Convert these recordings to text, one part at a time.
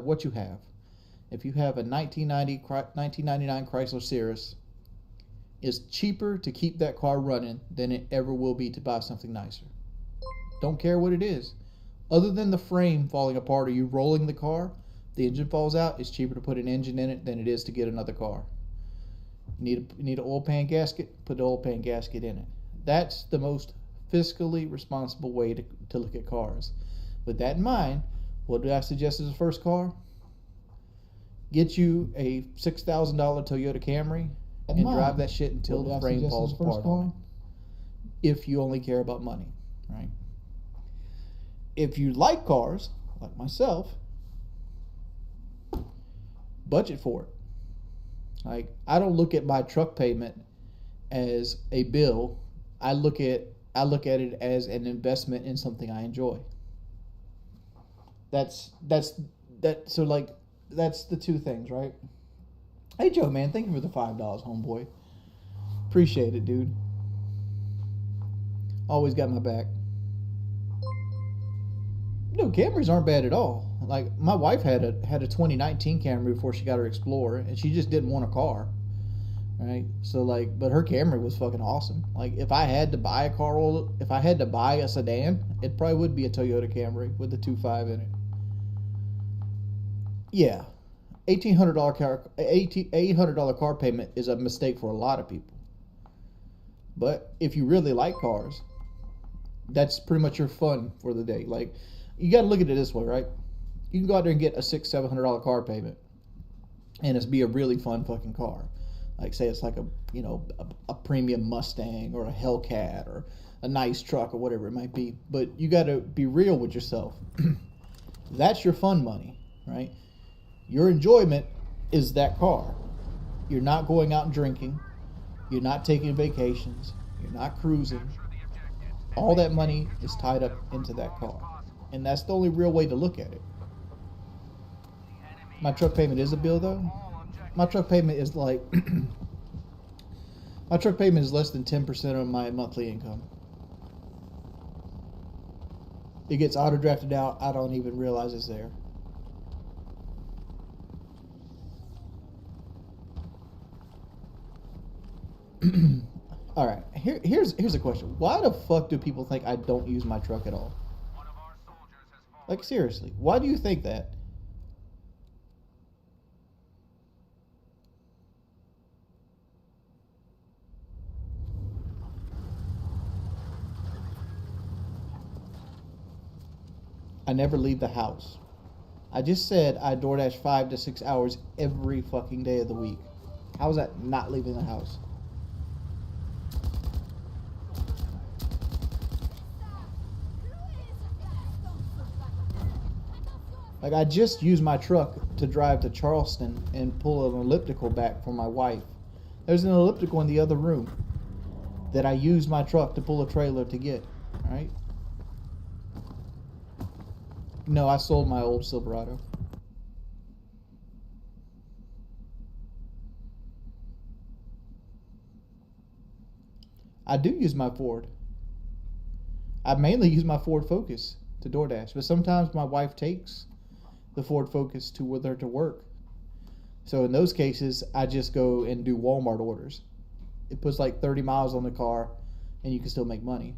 what you have. If you have a 1999 Chrysler Cirrus, it's cheaper to keep that car running than it ever will be to buy something nicer. Don't care what it is. Other than the frame falling apart or you rolling the car, the engine falls out, it's cheaper to put an engine in it than it is to get another car. You need an oil pan gasket, put the oil pan gasket in it. That's the most fiscally responsible way to look at cars. With that in mind, what do I suggest as a first car? Get you a $6,000 Toyota Camry and drive that shit until the frame falls apart on it. If you only care about money, right? If you like cars, like myself, budget for it. Like, I don't look at my truck payment as a bill. I look at it as an investment in something I enjoy. That's the two things, right? Hey Joe, man, thank you for the $5, homeboy. Appreciate it, dude. Always got my back. No, Camrys aren't bad at all. Like, my wife had a 2019 Camry before she got her Explorer, and she just didn't want a car, right? So like, but her Camry was fucking awesome. Like, if I had to buy a sedan, it probably would be a Toyota Camry with the 2.5 in it. Yeah, $800 car payment is a mistake for a lot of people. But if you really like cars, that's pretty much your fun for the day. Like, you got to look at it this way, right? You can go out there and get a $600-700 car payment, and it's be a really fun fucking car. Like, say it's like a premium Mustang or a Hellcat or a nice truck or whatever it might be. But you got to be real with yourself. That's your fun money, right? Your enjoyment is that car. You're not going out and drinking. You're not taking vacations. You're not cruising. All that money is tied up into that car. And that's the only real way to look at it. My truck payment is a bill, though. My truck payment is like... my truck payment is less than 10% of my monthly income. It gets auto-drafted out. I don't even realize it's there. All right, here's a question. Why the fuck do people think I don't use my truck at all? Like, seriously, why do you think that? I never leave the house. I just said I DoorDash 5 to 6 hours every fucking day of the week. How is that not leaving the house? Like, I just used my truck to drive to Charleston and pull an elliptical back for my wife. There's an elliptical in the other room that I used my truck to pull a trailer to get, right? No, I sold my old Silverado. I do use my Ford. I mainly use my Ford Focus to DoorDash, but sometimes my wife takes the Ford Focus with her to work. So in those cases, I just go and do Walmart orders. It puts like 30 miles on the car, and you can still make money.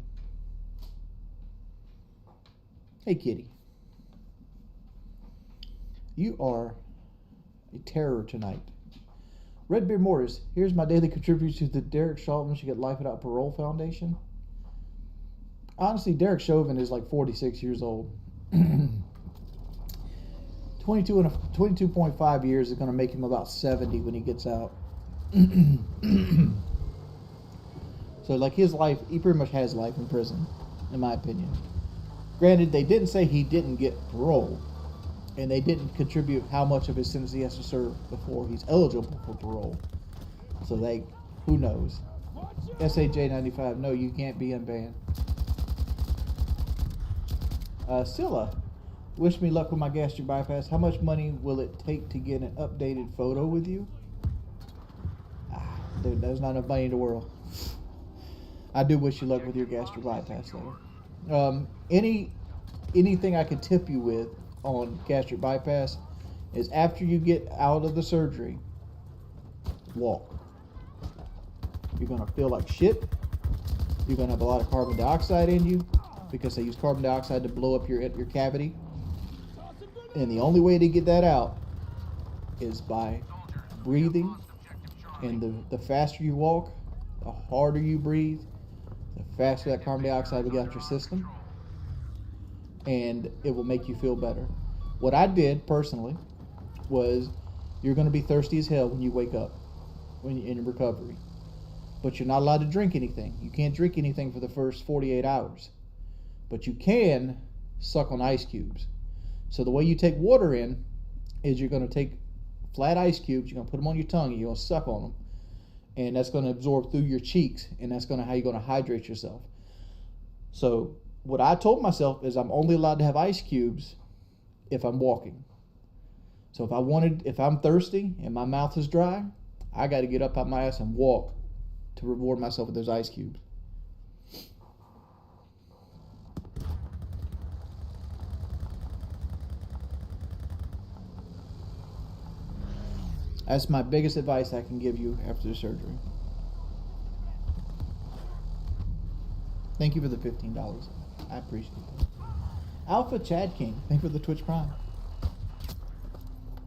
Hey, kitty. You are a terror tonight. Redbeard Morris, here's my daily contribution to the Derek Chauvin Should Get Life Without Parole Foundation. Honestly, Derek Chauvin is like 46 years old. 22.5 years is going to make him about 70 when he gets out. So, like, his life, he pretty much has life in prison, in my opinion. Granted, they didn't say he didn't get parole, and they didn't contribute how much of his sentence he has to serve before he's eligible for parole. So, who knows? SAJ95, no, you can't be unbanned. Scylla, wish me luck with my gastric bypass. How much money will it take to get an updated photo with you? Dude, there's not enough money in the world. I do wish you luck with your gastric bypass, though. Anything I could tip you with on gastric bypass, is after you get out of the surgery, walk. You're going to feel like shit. You're going to have a lot of carbon dioxide in you because they use carbon dioxide to blow up your cavity. And the only way to get that out is by breathing. And the faster you walk, the harder you breathe, the faster that carbon dioxide will get out your system. And it will make you feel better. What I did personally was, you're going to be thirsty as hell when you wake up, when you're in recovery. But you're not allowed to drink anything. You can't drink anything for the first 48 hours. But you can suck on ice cubes. So the way you take water in is you're going to take flat ice cubes, you're going to put them on your tongue, and you're going to suck on them. And that's going to absorb through your cheeks, and that's going to how you're going to hydrate yourself. So what I told myself is I'm only allowed to have ice cubes if I'm walking. So if I'm thirsty and my mouth is dry, I got to get up out my ass and walk to reward myself with those ice cubes. That's my biggest advice I can give you after the surgery. Thank you for the $15. I appreciate it. Alpha Chad King, thank you for the Twitch Prime.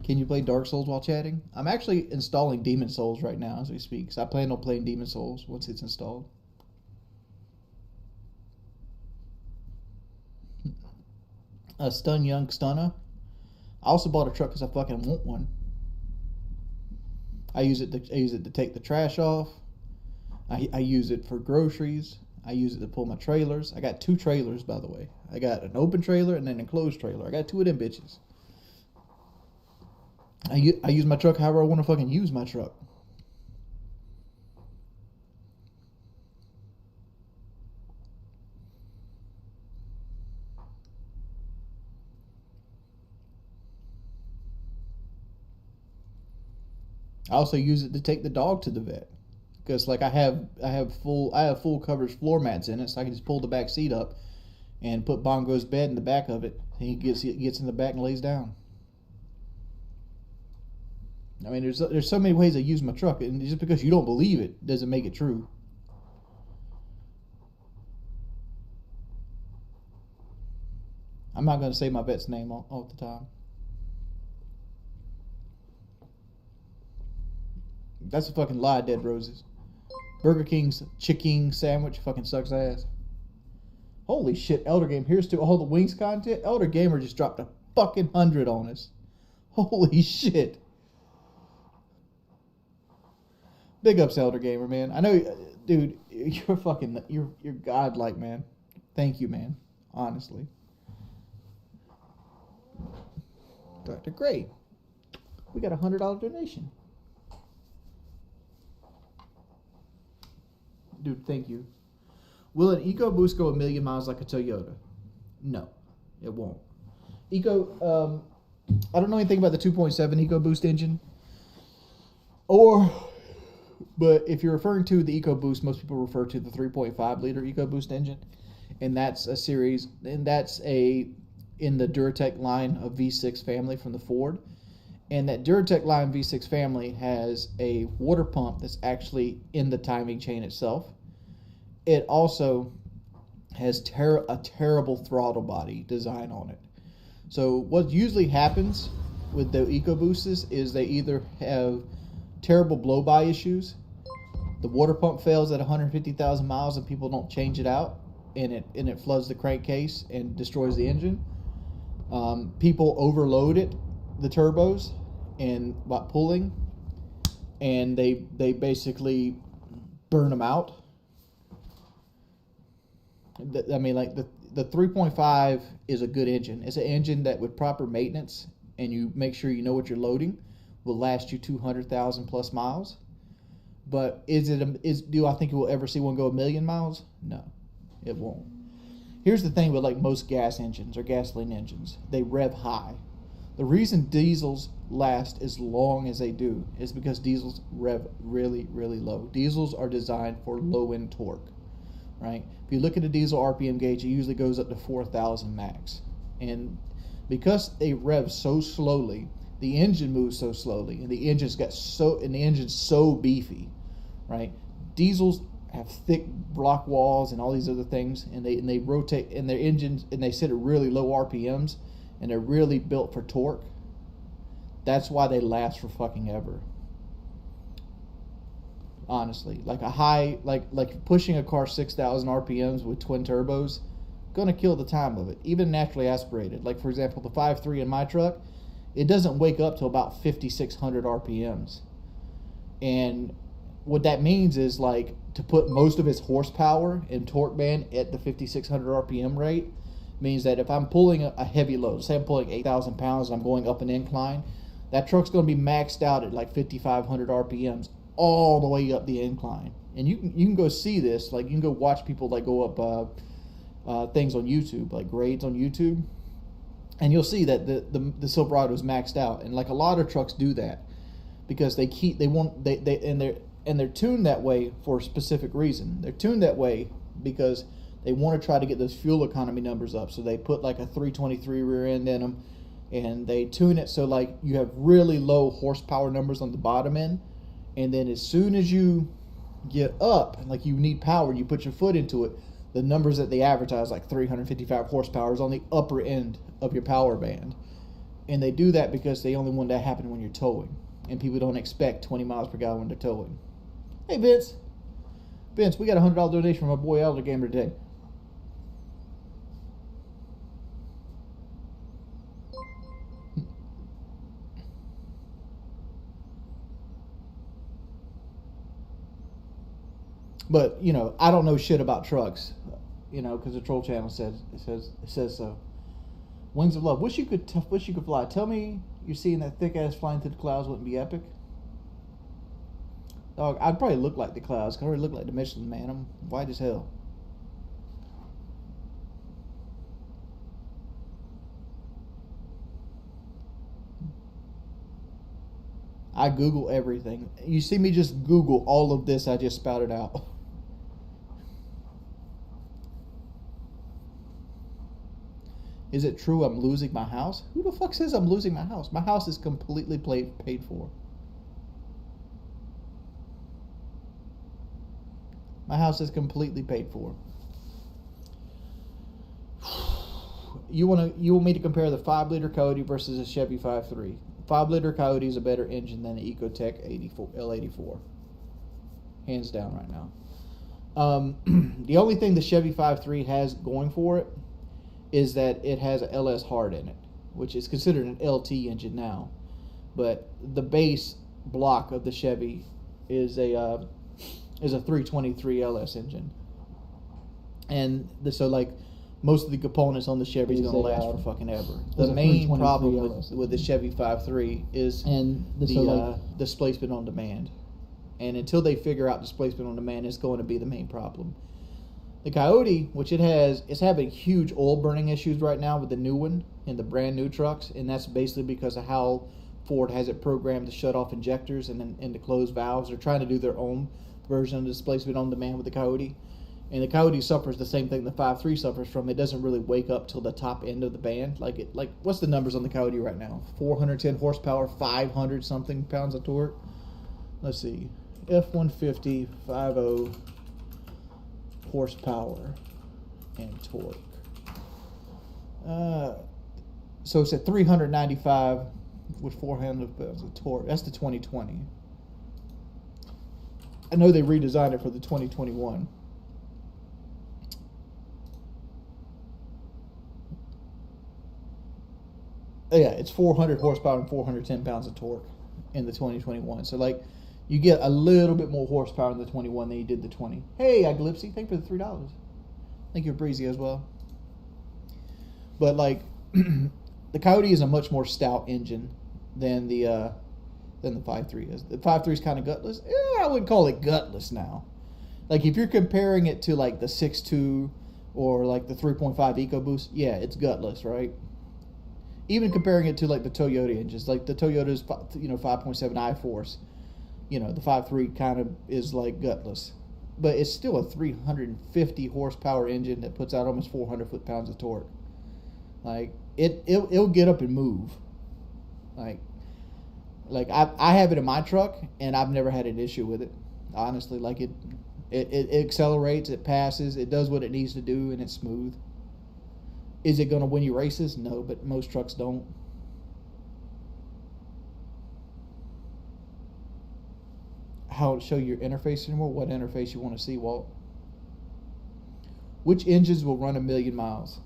Can you play Dark Souls while chatting? I'm actually installing Demon Souls right now as we speak, so I plan on playing Demon Souls once it's installed. A Stun Young Stunner. I also bought a truck because I fucking want one. I use it to take the trash off. I use it for groceries. I use it to pull my trailers. I got 2 trailers, by the way. I got an open trailer and an enclosed trailer. I got 2 of them bitches. I use my truck however I want to fucking use my truck. I also use it to take the dog to the vet, because like I have full coverage floor mats in it, so I can just pull the back seat up and put Bongo's bed in the back of it. And he gets in the back and lays down. I mean, there's so many ways I use my truck, and just because you don't believe it doesn't make it true. I'm not going to say my vet's name all the time. That's a fucking lie, Dead Roses. Burger King's chicken sandwich fucking sucks ass. Holy shit, Elder Game, here's to all the wings content. Elder Gamer just dropped a fucking 100 on us. Holy shit. Big ups, Elder Gamer, man. I know, dude, you're godlike, man. Thank you, man. Honestly. Dr. Gray, we got a $100 donation. Dude, thank you. Will an EcoBoost go 1,000,000 miles like a Toyota? No, it won't. I don't know anything about the 2.7 EcoBoost engine. But if you're referring to the EcoBoost, most people refer to the 3.5 liter EcoBoost engine. And that's a series, and that's in the Duratec line of V6 family from the Ford. And that Duratec line V6 family has a water pump that's actually in the timing chain itself. It also has a terrible throttle body design on it. So what usually happens with the EcoBoosts is they either have terrible blow-by issues, the water pump fails at 150,000 miles and people don't change it out, and it floods the crankcase and destroys the engine. People overload the turbos and by pulling, and they basically burn them out. I mean, like the 3.5 is a good engine. It's an engine that with proper maintenance and you make sure you know what you're loading will last you 200,000 plus miles. But do I think you will ever see one go 1,000,000 miles? No, it won't. Here's the thing with like most gas engines or gasoline engines, they rev high. The reason diesels last as long as they do is because diesels rev really, really low. Diesels are designed for low-end torque, right? If you look at a diesel RPM gauge, it usually goes up to 4,000 max. And because they rev so slowly, the engine moves so slowly, and the engine's so beefy, right? Diesels have thick block walls and all these other things, and they rotate, and their engines, and they sit at really low RPMs, and they're really built for torque. That's why they last for fucking ever. Honestly, like a high, like pushing a car 6,000 RPMs with twin turbos, gonna kill the time of it. Even naturally aspirated, like for example the 5.3 in my truck, it doesn't wake up till about 5,600 RPMs, and what that means is, like, to put most of its horsepower and torque band at the 5,600 RPM rate means that if I'm pulling a heavy load, say I'm pulling 8,000 pounds and I'm going up an incline, that truck's going to be maxed out at like 5,500 RPMs all the way up the incline. And you can go see this, like you can go watch people like go up things on YouTube, like grades on YouTube, and you'll see that the Silverado is maxed out. And like a lot of trucks do that because they're tuned that way for a specific reason. They're tuned that way because they want to try to get those fuel economy numbers up. So they put like a 323 rear end in them, and they tune it so like you have really low horsepower numbers on the bottom end, and then as soon as you get up, like you need power, you put your foot into it, the numbers that they advertise, like 355 horsepower, is on the upper end of your power band. And they do that because they only want that to happen when you're towing, and people don't expect 20 miles per gallon when they're towing. Hey, Vince, we got a $100 donation from our boy Elder Gamer today. But, you know, I don't know shit about trucks, you know, because the Troll Channel says so. Wings of Love. Wish you could fly. Tell me you're seeing that thick ass flying through the clouds wouldn't be epic. Dog, I'd probably look like the clouds. I already look like the Michelin Man. I'm white as hell. I Google everything. You see me just Google all of this I just spouted out. Is it true I'm losing my house? Who the fuck says I'm losing my house? My house is completely paid for. My house is completely paid for. You want me to compare the 5-liter Coyote versus a Chevy 5.3? 5-liter Coyote is a better engine than the Ecotec L84. Hands down right now. The only thing the Chevy 5.3 has going for it is that it has a LS hard in it, which is considered an LT engine now. But the base block of the Chevy is a 323 LS engine, and so like most of the components on the Chevy is going to last for fucking ever. The main problem with the Chevy 5.3 is the displacement on demand, and until they figure out displacement on demand, it's going to be the main problem. The Coyote, which it's having huge oil burning issues right now with the new one and the brand new trucks, and that's basically because of how Ford has it programmed to shut off injectors and to close valves. They're trying to do their own version of displacement on demand with the Coyote, and the Coyote suffers the same thing the 5.3 suffers from. It doesn't really wake up till the top end of the band. Like what's the numbers on the Coyote right now? 410 horsepower, 500 something pounds of torque. Let's see, F-150 50 horsepower and torque. So it's at 395 with 400 pounds of torque. That's the 2020. I know they redesigned it for the 2021. Yeah, it's 400 horsepower and 410 pounds of torque in the 2021. So like, you get a little bit more horsepower in the 21 than you did the 20. Hey, Glipsy, thank you for the $3. Thank you, Breezy, as well. But like, the Coyote is a much more stout engine than the 5.3 is. The 5.3 is kind of gutless. I wouldn't call it gutless now. Like if you're comparing it to like the 6.2 or like the 3.5 EcoBoost, yeah, it's gutless, right? Even comparing it to like the Toyota engines, like the Toyota's 5.7 I-Force, the 5.3 kind of is like gutless, but it's still a 350 horsepower engine that puts out almost 400 foot-pounds of torque. Like it'll get up and move. Like Like I have it in my truck, and I've never had an issue with it. Honestly, like it accelerates, it passes, it does what it needs to do, and it's smooth. Is it going to win you races? No, but most trucks don't. How to show your interface anymore? What interface you want to see, Walt? Which engines will run 1,000,000 miles?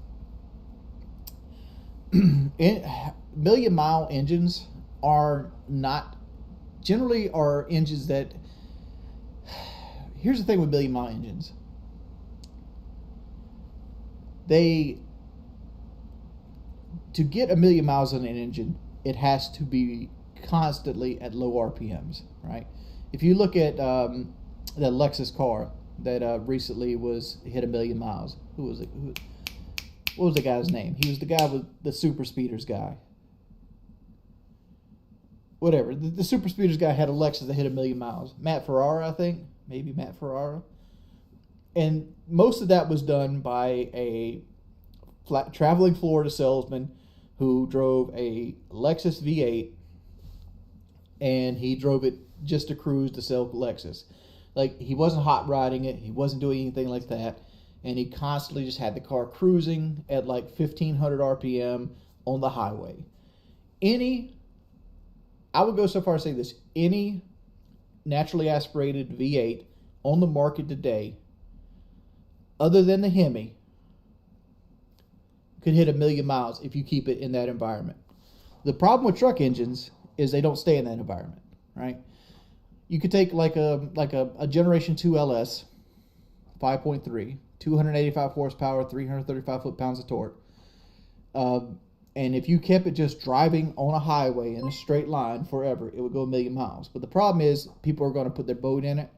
Million mile engines are not generally are engines that. Here's the thing with 1,000,000 mile engines. To get 1,000,000 miles on an engine, it has to be constantly at low RPMs, right? If you look at the Lexus car that recently hit 1,000,000 miles, who was it? What was the guy's name? He was the guy with the super speeders guy. Whatever. The super speeders guy had a Lexus that hit 1,000,000 miles. Matt Ferrara, I think. Maybe Matt Ferrara. And most of that was done by a traveling Florida salesman who drove a Lexus V8, and he drove it just to cruise to sell Lexus. Like, he wasn't hot rodding it. He wasn't doing anything like that. And he constantly just had the car cruising at like 1,500 RPM on the highway. I would go so far as to say this, any naturally aspirated V8 on the market today, other than the Hemi, could hit 1,000,000 miles if you keep it in that environment. The problem with truck engines is they don't stay in that environment, right? You could take like a Generation 2 LS, 5.3, 285 horsepower, 335 foot-pounds of torque. And if you kept it just driving on a highway in a straight line forever, it would go 1,000,000 miles. But the problem is people are going to put their boat in it.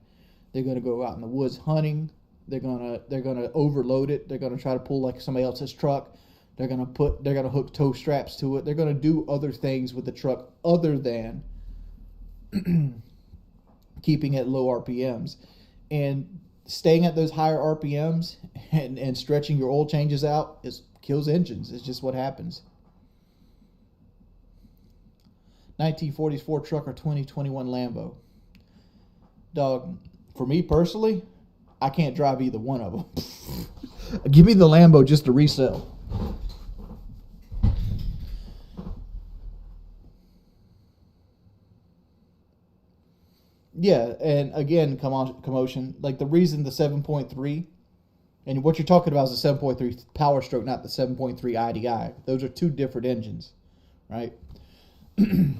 They're going to go out in the woods hunting. They're going to overload it. They're going to try to pull like somebody else's truck. They're going to hook tow straps to it. They're going to do other things with the truck other than keeping it low RPMs. And staying at those higher RPMs and stretching your oil changes out kills engines. It's just what happens. 1940s Ford truck or 2021 Lambo. Dog, for me personally, I can't drive either one of them. Give me the Lambo just to resell. Yeah, and again, commotion. Like the reason the 7.3, and what you're talking about is the 7.3 Power Stroke, not the 7.3 IDI. Those are two different engines, right? The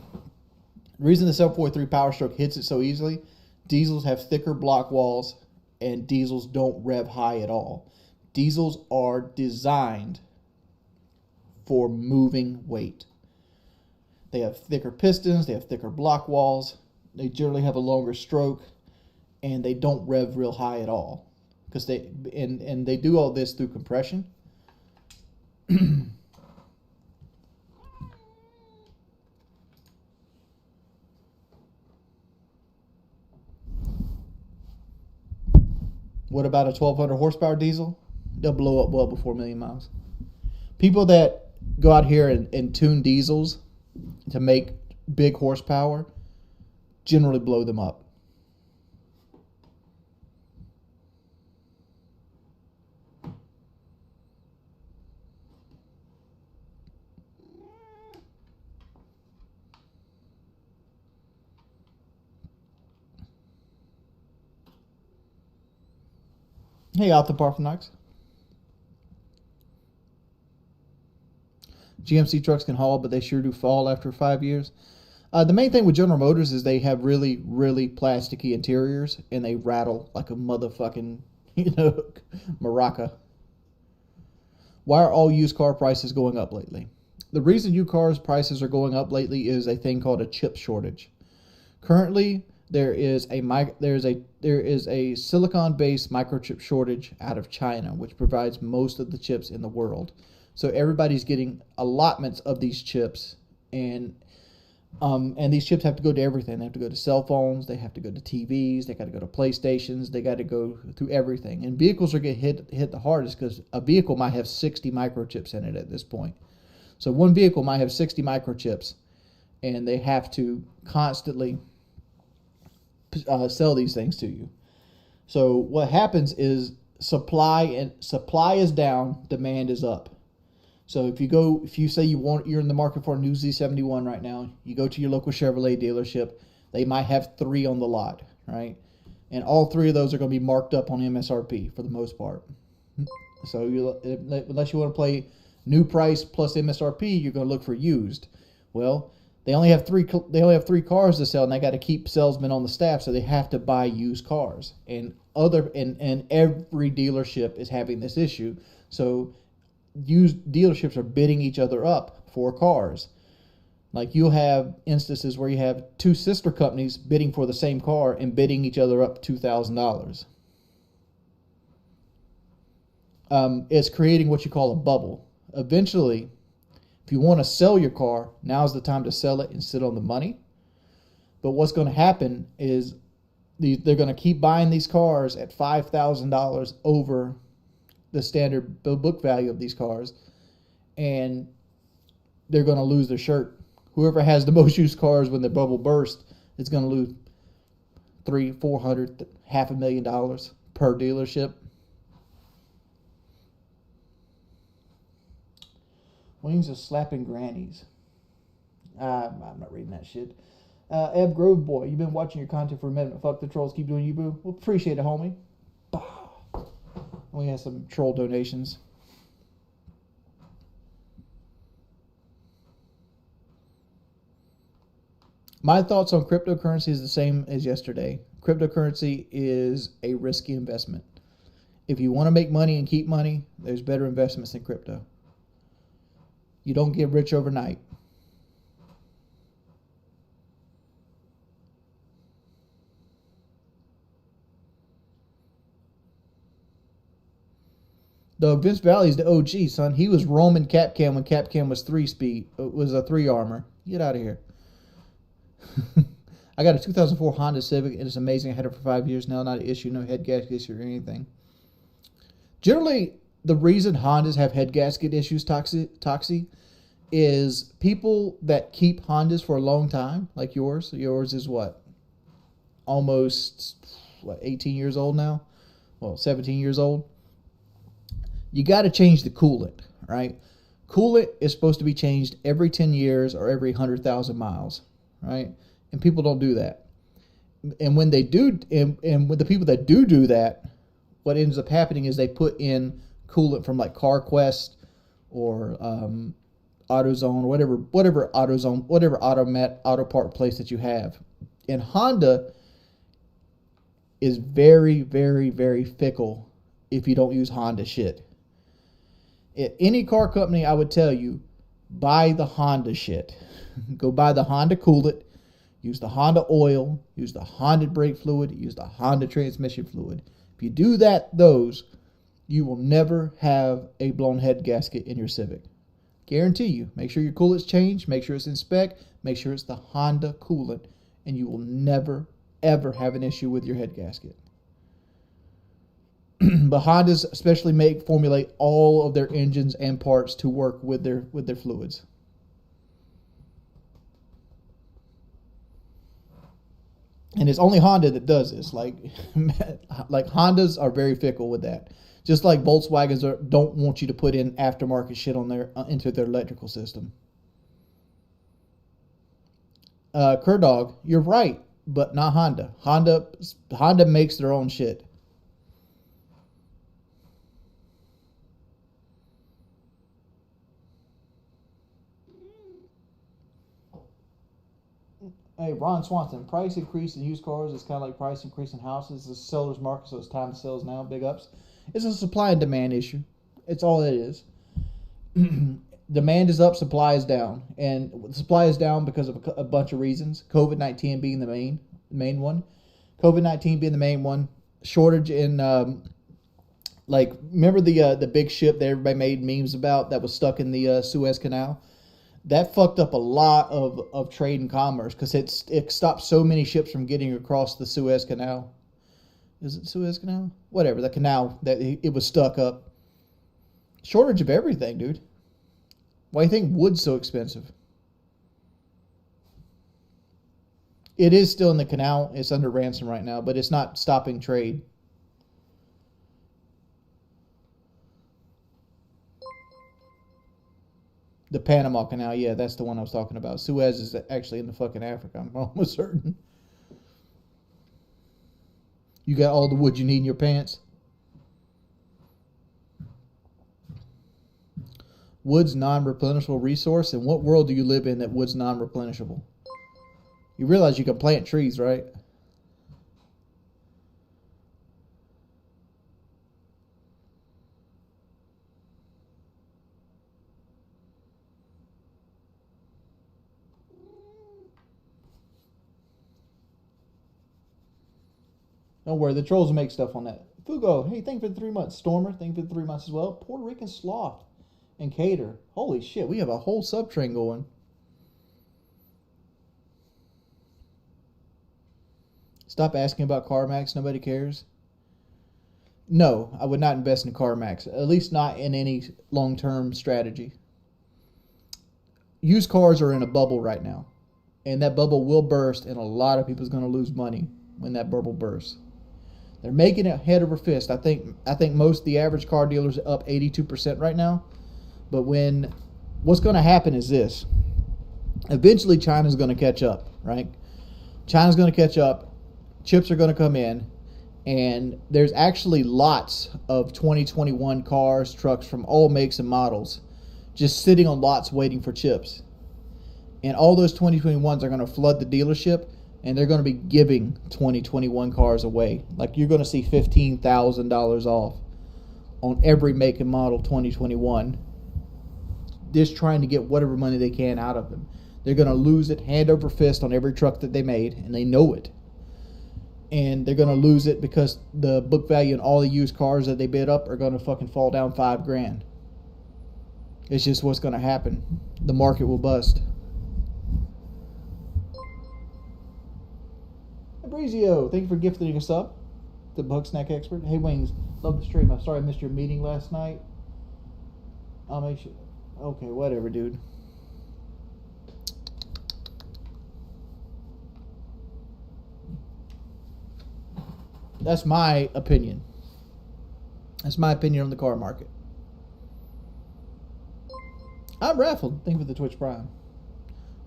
reason the 7.3 Power Stroke hits it so easily, diesels have thicker block walls, and diesels don't rev high at all. Diesels are designed for moving weight. They have thicker pistons, they have thicker block walls, they generally have a longer stroke, and they don't rev real high at all. Because they do all this through compression. What about a 1,200 horsepower diesel? They'll blow up well before 1,000,000 miles. People that go out here and tune diesels to make big horsepower generally blow them up. Hey, Alpha Parthenax. GMC trucks can haul, but they sure do fall after 5 years. The main thing with General Motors is they have really, really plasticky interiors, and they rattle like a motherfucking, maraca. Why are all used car prices going up lately? The reason used cars prices are going up lately is a thing called a chip shortage. Currently, there is a silicon-based microchip shortage out of China, which provides most of the chips in the world. So everybody's getting allotments of these chips, and these chips have to go to everything. They have to go to cell phones, they have to go to TVs, they got to go to PlayStations, they got to go through everything. And vehicles are getting hit the hardest because a vehicle might have 60 microchips in it at this point. So one vehicle might have 60 microchips, and they have to constantly sell these things to you. So what happens is supply is down, demand is up. So if you say you're in the market for a new Z71 right now, you go to your local Chevrolet dealership, they might have 3 on the lot, right? And all 3 of those are going to be marked up on MSRP for the most part. So unless you want to play new price plus MSRP, you're going to look for used. Well, they only have 3 cars to sell, and they got to keep salesmen on the staff, so they have to buy used cars. And every dealership is having this issue. So used dealerships are bidding each other up for cars. Like you'll have instances where you have 2 sister companies bidding for the same car and bidding each other up $2,000. It's creating what you call a bubble. Eventually, if you want to sell your car, now's the time to sell it and sit on the money. But what's going to happen is they're going to keep buying these cars at $5,000 over the standard book value of these cars, and they're going to lose their shirt. Whoever has the most used cars when the bubble bursts is going to lose $300,000, $400,000, $500,000 per dealership. Wings of slapping grannies. I'm not reading that shit. Eb Grove Boy, you've been watching your content for a minute. Fuck the trolls. Keep doing you, boo. Well, appreciate it, homie. We have some troll donations. My thoughts on cryptocurrency is the same as yesterday. Cryptocurrency is a risky investment. If you want to make money and keep money, there's better investments than crypto. You don't get rich overnight. Though Vince Valley is the OG, son. He was roaming Capcam when Capcam was 3-speed. It was a 3-armor. Get out of here. I got a 2004 Honda Civic, and it's amazing. I had it for 5 years now. Not an issue. No head gasket issue or anything. Generally, the reason Hondas have head gasket issues, Toxie, is people that keep Hondas for a long time, like yours. Yours is what? Almost, 18 years old now? Well, 17 years old. You got to change the coolant, right? Coolant is supposed to be changed every 10 years or every 100,000 miles, right? And people don't do that. And when they do, and with the people that do that, what ends up happening is they put in coolant from like CarQuest or AutoZone, whatever AutoZone, whatever auto part place that you have. And Honda is very, very, very fickle if you don't use Honda shit. At any car company, I would tell you, buy the Honda shit. Go buy the Honda coolant, use the Honda oil, use the Honda brake fluid, use the Honda transmission fluid. If you do those, you will never have a blown head gasket in your Civic. Guarantee you. Make sure your coolant's changed, make sure it's in spec, make sure it's the Honda coolant, and you will never, ever have an issue with your head gasket. But Hondas especially formulate all of their engines and parts to work with their fluids. And it's only Honda that does this. Like Hondas are very fickle with that. Just like Volkswagens don't want you to put in aftermarket shit on into their electrical system. Kerdog, you're right, but not Honda. Honda makes their own shit. Hey, Ron Swanson, price increase in used cars is kind of like price increase in houses. It's a seller's market, so it's time to sell now. Big ups. It's a supply and demand issue. It's all it is. Demand is up, supply is down. And supply is down because of a bunch of reasons. COVID-19 being the main one. COVID-19 being the main one. Shortage in, remember the big ship that everybody made memes about that was stuck in the Suez Canal? That fucked up a lot of trade and commerce because it stopped so many ships from getting across the Suez Canal. Is it Suez Canal? Whatever, the canal that it was stuck up. Shortage of everything, dude. Why do you think wood's so expensive? It is still in the canal. It's under ransom right now, but it's not stopping trade. The Panama Canal, yeah, that's the one I was talking about. Suez is actually in the fucking Africa, I'm almost certain. You got all the wood you need in your pants? Wood's non-replenishable resource? In what world do you live in that wood's non-replenishable? You realize you can plant trees, right? Don't worry, the trolls will make stuff on that. Fugo, hey, thank you for the 3 months. Stormer, thank you for the 3 months as well. Puerto Rican Sloth and Cater. Holy shit, we have a whole sub-train going. Stop asking about CarMax, nobody cares. No, I would not invest in CarMax, at least not in any long-term strategy. Used cars are in a bubble right now, and that bubble will burst, and a lot of people are going to lose money when that bubble bursts. They're making it head over fist. I think most the average car dealers are up 82% right now. But what's going to happen is this. Eventually China's going to catch up, right? China's going to catch up. Chips are going to come in. And there's actually lots of 2021 cars, trucks from all makes and models just sitting on lots waiting for chips. And all those 2021s are going to flood the dealership. And they're going to be giving 2021 cars away. Like you're going to see $15,000 off on every make and model 2021. Just trying to get whatever money they can out of them. They're going to lose it hand over fist on every truck that they made, and they know it. And they're going to lose it because the book value on all the used cars that they bid up are going to fucking fall down $5,000. It's just what's going to happen. The market will bust. Brizio, thank you for gifting a sub. The Bug Snack Expert. Hey Wings, love the stream. I'm sorry I missed your meeting last night. I'll make sure. Okay, whatever, dude. That's my opinion. That's my opinion on the car market. I'm raffled. Thank you for the Twitch Prime.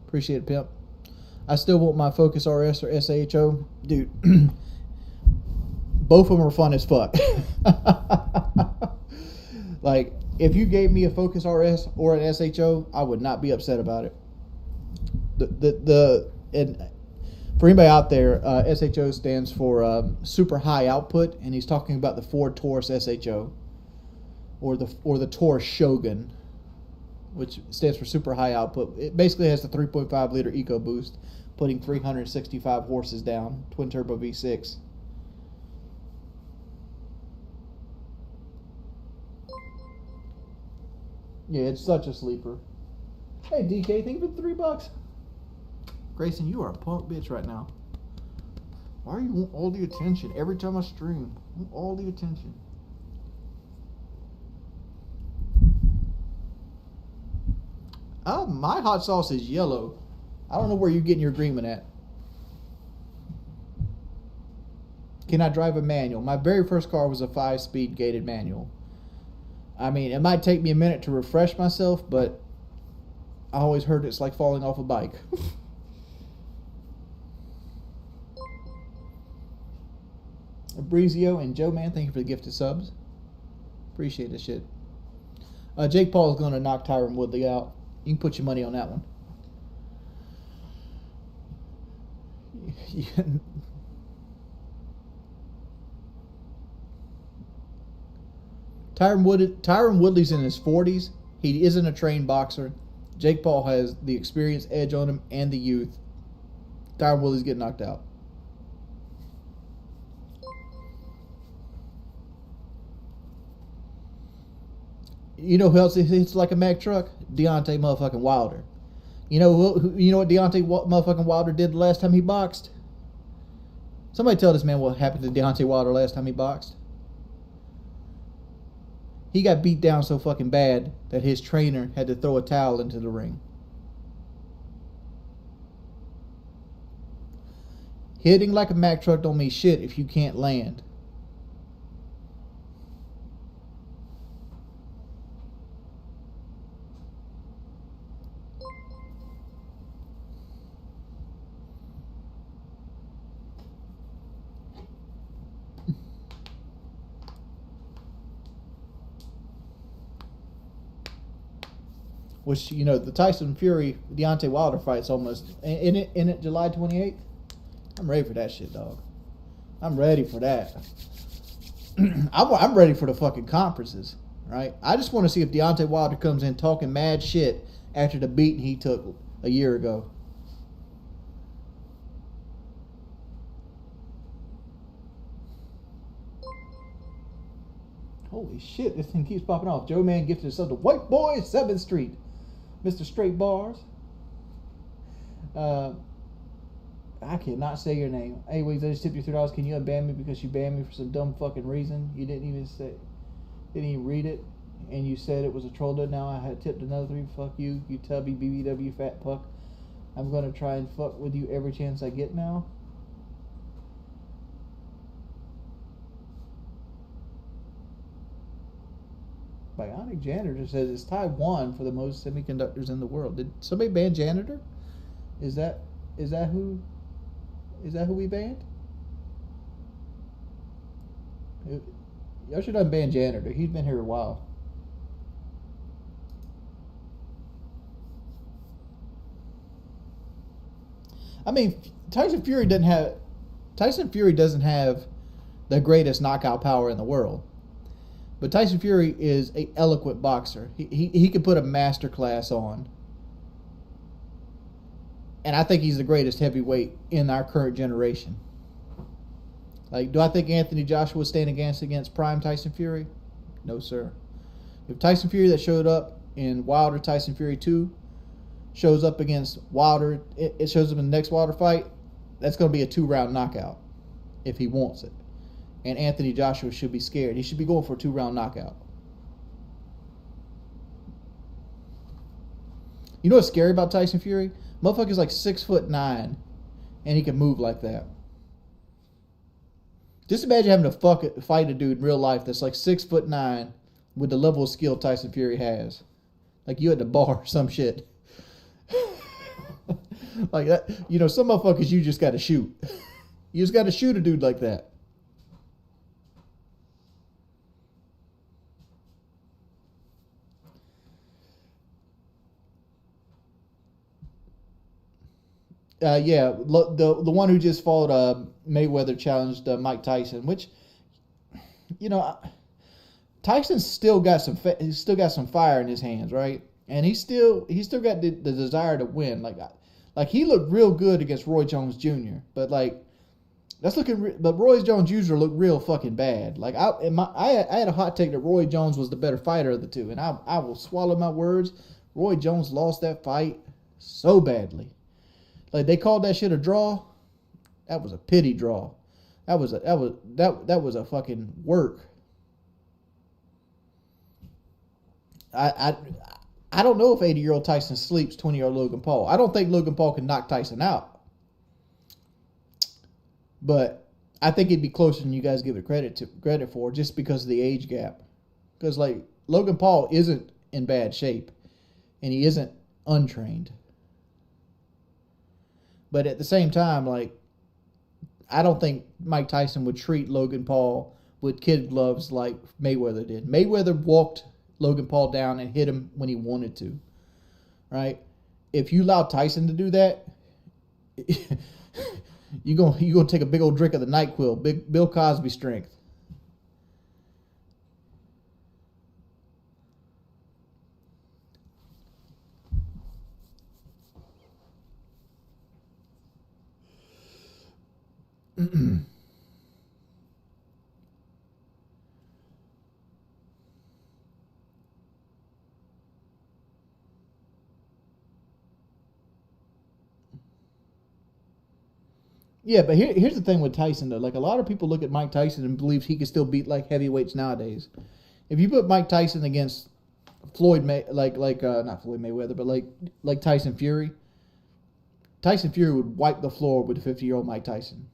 Appreciate it, pimp. I still want my Focus RS or SAHO. Dude, both of them are fun as fuck. Like, if you gave me a Focus RS or an SHO, I would not be upset about it. And for anybody out there, SHO stands for super high output, and he's talking about the Ford Taurus SHO or the Taurus Shogun, which stands for super high output. It basically has the 3.5 liter EcoBoost, putting 365 horses down, twin turbo V6. Yeah, it's such a sleeper. Hey DK, thank you for the $3. Grayson, you are a punk bitch right now. Why do you want all the attention every time I stream? I want all the attention. My hot sauce is yellow. I don't know where you're getting your green one at. Can I drive a manual? My very first car was a 5-speed gated manual. I mean, it might take me a minute to refresh myself, but I always heard it's like falling off a bike. Brizio and Joe, man, thank you for the gifted subs. Appreciate this shit. Jake Paul is going to knock Tyron Woodley out. You can put your money on that one. Tyron Woodley's in his 40s. He isn't a trained boxer. Jake Paul has the experience edge on him and the youth. Tyron Woodley's getting knocked out. You know who else hits like a Mack truck? Deontay motherfucking Wilder. You know what Deontay motherfucking Wilder did the last time he boxed? Somebody tell this man what happened to Deontay Wilder last time he boxed. He got beat down so fucking bad that his trainer had to throw a towel into the ring. Hitting like a Mack truck don't mean shit if you can't land. Which, you know, the Tyson Fury Deontay Wilder fight's almost in it July 28th. I'm ready for that shit, dog. I'm ready for that. I'm ready for the fucking conferences, right? I just want to see if Deontay Wilder comes in talking mad shit after the beating he took a year ago. Holy shit, this thing keeps popping off. Joe Man gifted himself to White Boy 7th Street. Mr. Straight Bars. I cannot say your name. Anyways, I just tipped you $3. Can you unban me because you banned me for some dumb fucking reason? You didn't even read it, and you said it was a troll. Now I had tipped another $3. Fuck you, you tubby BBW fat puck. I'm gonna try and fuck with you every chance I get now. Bionic Janitor says it's Taiwan for the most semiconductors in the world. Did somebody ban Janitor? Is that who we banned? Y'all should have banned Janitor. He's been here a while. I mean, Tyson Fury doesn't have the greatest knockout power in the world. But Tyson Fury is an eloquent boxer. He could put a master class on. And I think he's the greatest heavyweight in our current generation. Like, do I think Anthony Joshua would stand against prime Tyson Fury? No, sir. If Tyson Fury that showed up in Wilder Tyson Fury 2 shows up against Wilder, it shows up in the next Wilder fight, that's going to be a 2-round knockout if he wants it. And Anthony Joshua should be scared. He should be going for a 2-round knockout. You know what's scary about Tyson Fury? Motherfucker's like 6'9", and he can move like that. Just imagine having to fight a dude in real life that's like 6'9" with the level of skill Tyson Fury has. Like you at the bar or some shit. Like that, you know, some motherfuckers you just gotta shoot. You just gotta shoot a dude like that. Yeah, the one who just fought Mayweather challenged Mike Tyson, which, you know, Tyson's still got some fire in his hands, right? And he's still got the desire to win. Like he looked real good against Roy Jones Jr. But like but Roy Jones Jr. looked real fucking bad. Like I had a hot take that Roy Jones was the better fighter of the two, and I will swallow my words. Roy Jones lost that fight so badly. Like they called that shit a draw. That was a pity draw. That was a fucking work. I don't know if 80-year-old Tyson sleeps 20-year-old Logan Paul. I don't think Logan Paul can knock Tyson out. But I think it'd be closer than you guys give it credit for, just because of the age gap. Because like Logan Paul isn't in bad shape, and he isn't untrained. But at the same time, like, I don't think Mike Tyson would treat Logan Paul with kid gloves like Mayweather did. Mayweather walked Logan Paul down and hit him when he wanted to, right? If you allow Tyson to do that, you're gonna take a big old drink of the NyQuil, big Bill Cosby strength. Yeah, but here's the thing with Tyson though. Like a lot of people look at Mike Tyson and believes he can still beat like heavyweights nowadays. If you put Mike Tyson against not Floyd Mayweather, but like Tyson Fury would wipe the floor with 50-year-old Mike Tyson.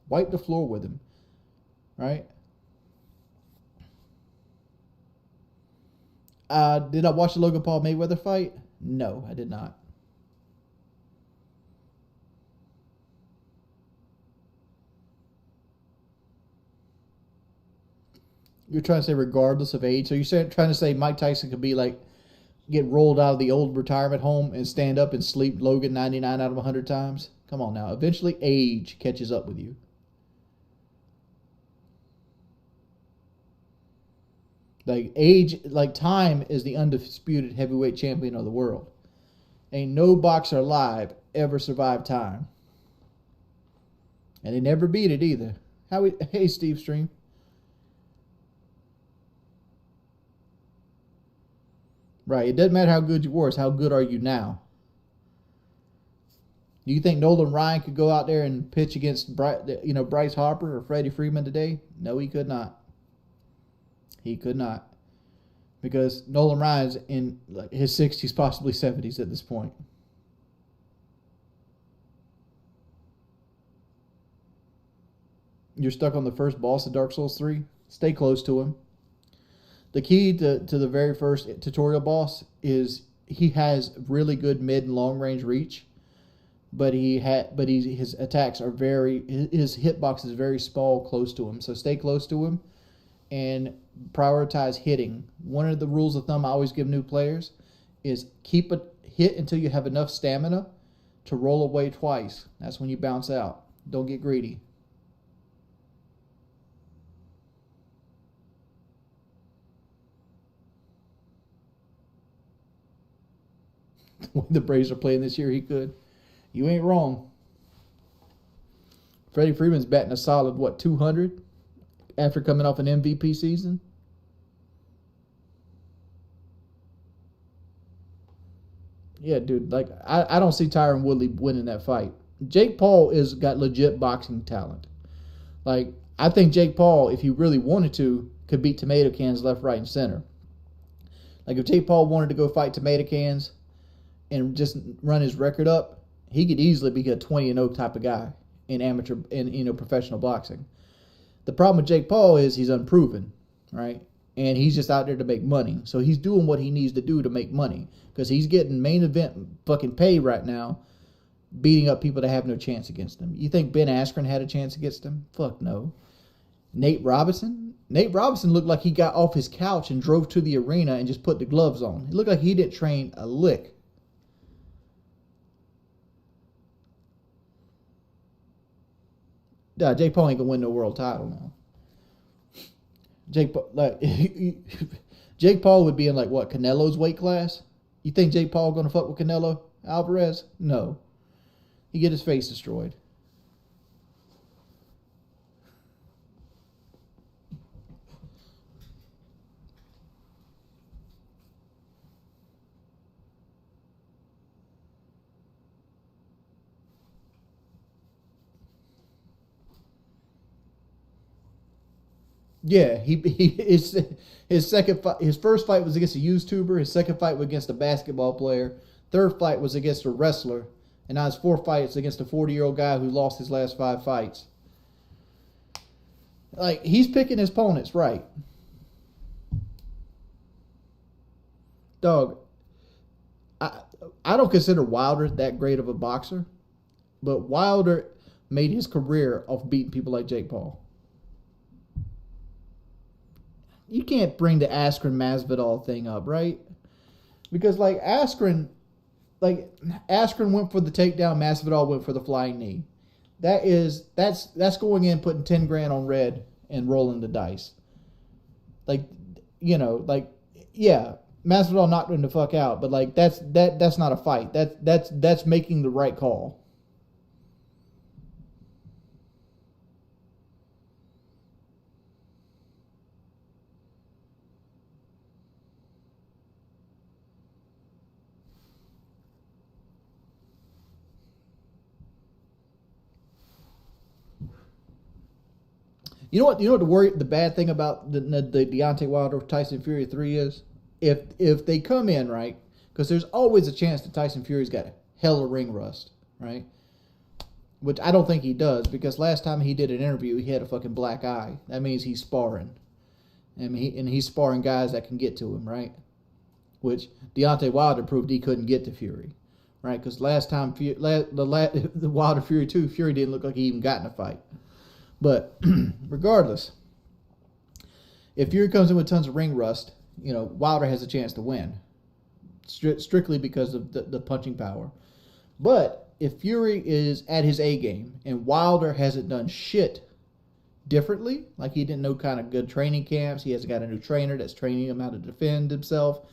Wipe the floor with him, right? Did I watch the Logan Paul Mayweather fight? No, I did not. You're trying to say regardless of age? So you're trying to say Mike Tyson could be like, get rolled out of the old retirement home and stand up and sleep Logan 99 out of 100 times? Come on now. Eventually age catches up with you. Like age, like time is the undisputed heavyweight champion of the world. Ain't no boxer alive ever survived time. And they never beat it either. Hey, Steve Stream. Right. It doesn't matter how good you were. It's how good are you now. Do you think Nolan Ryan could go out there and pitch against Bryce Harper or Freddie Freeman today? No, he could not. He could not. Because Nolan Ryan's in like his 60s, possibly 70s at this point. You're stuck on the first boss of Dark Souls 3? Stay close to him. The key to the very first tutorial boss is he has really good mid and long range reach, but his attacks are his hitbox is very small close to him. So stay close to him and prioritize hitting. One of the rules of thumb I always give new players is keep a hit until you have enough stamina to roll away twice. That's when you bounce out. Don't get greedy. The way the Braves are playing this year, he could. You ain't wrong. Freddie Freeman's batting a solid, 200 after coming off an MVP season? Yeah, dude. Like, I don't see Tyron Woodley winning that fight. Jake Paul is got legit boxing talent. Like, I think Jake Paul, if he really wanted to, could beat Tomato Cans left, right, and center. Like, if Jake Paul wanted to go fight Tomato Cans and just run his record up, he could easily be a 20-0 type of guy in professional boxing. The problem with Jake Paul is he's unproven, right? And he's just out there to make money. So he's doing what he needs to do to make money because he's getting main event fucking pay right now, beating up people that have no chance against him. You think Ben Askren had a chance against him? Fuck no. Nate Robinson looked like he got off his couch and drove to the arena and just put the gloves on. It looked like he didn't train a lick. Jake Paul ain't gonna win no world title now. Jake Paul would be in Canelo's weight class. You think Jake Paul gonna fuck with Canelo Alvarez? No. He get his face destroyed. Yeah, his first fight was against a YouTuber. His second fight was against a basketball player. Third fight was against a wrestler, and now his fourth fight is against a 40-year-old guy who lost his last 5 fights. Like, he's picking his opponents right. Dog, I don't consider Wilder that great of a boxer, but Wilder made his career off beating people like Jake Paul. You can't bring the Askren Masvidal thing up, right? Because Askren went for the takedown, Masvidal went for the flying knee. That's going in, putting 10 grand on red and rolling the dice. Yeah, Masvidal knocked him the fuck out, but that's not a fight. That's making the right call. You know what the bad thing about the Deontay Wilder Tyson Fury 3 is? If they come in, right? Because there's always a chance that Tyson Fury's got hella ring rust, right? which I don't think he does, because last time he did an interview, he had a fucking black eye. That means he's sparring. And he's sparring guys that can get to him, right? Which Deontay Wilder proved he couldn't get to Fury, right? Because last time, the Wilder Fury 2, Fury didn't look like he even got in a fight. But regardless, if Fury comes in with tons of ring rust, you know, Wilder has a chance to win, strictly because of the punching power. But if Fury is at his A game and Wilder hasn't done shit differently, like he didn't know kind of good training camps, he hasn't got a new trainer that's training him how to defend himself,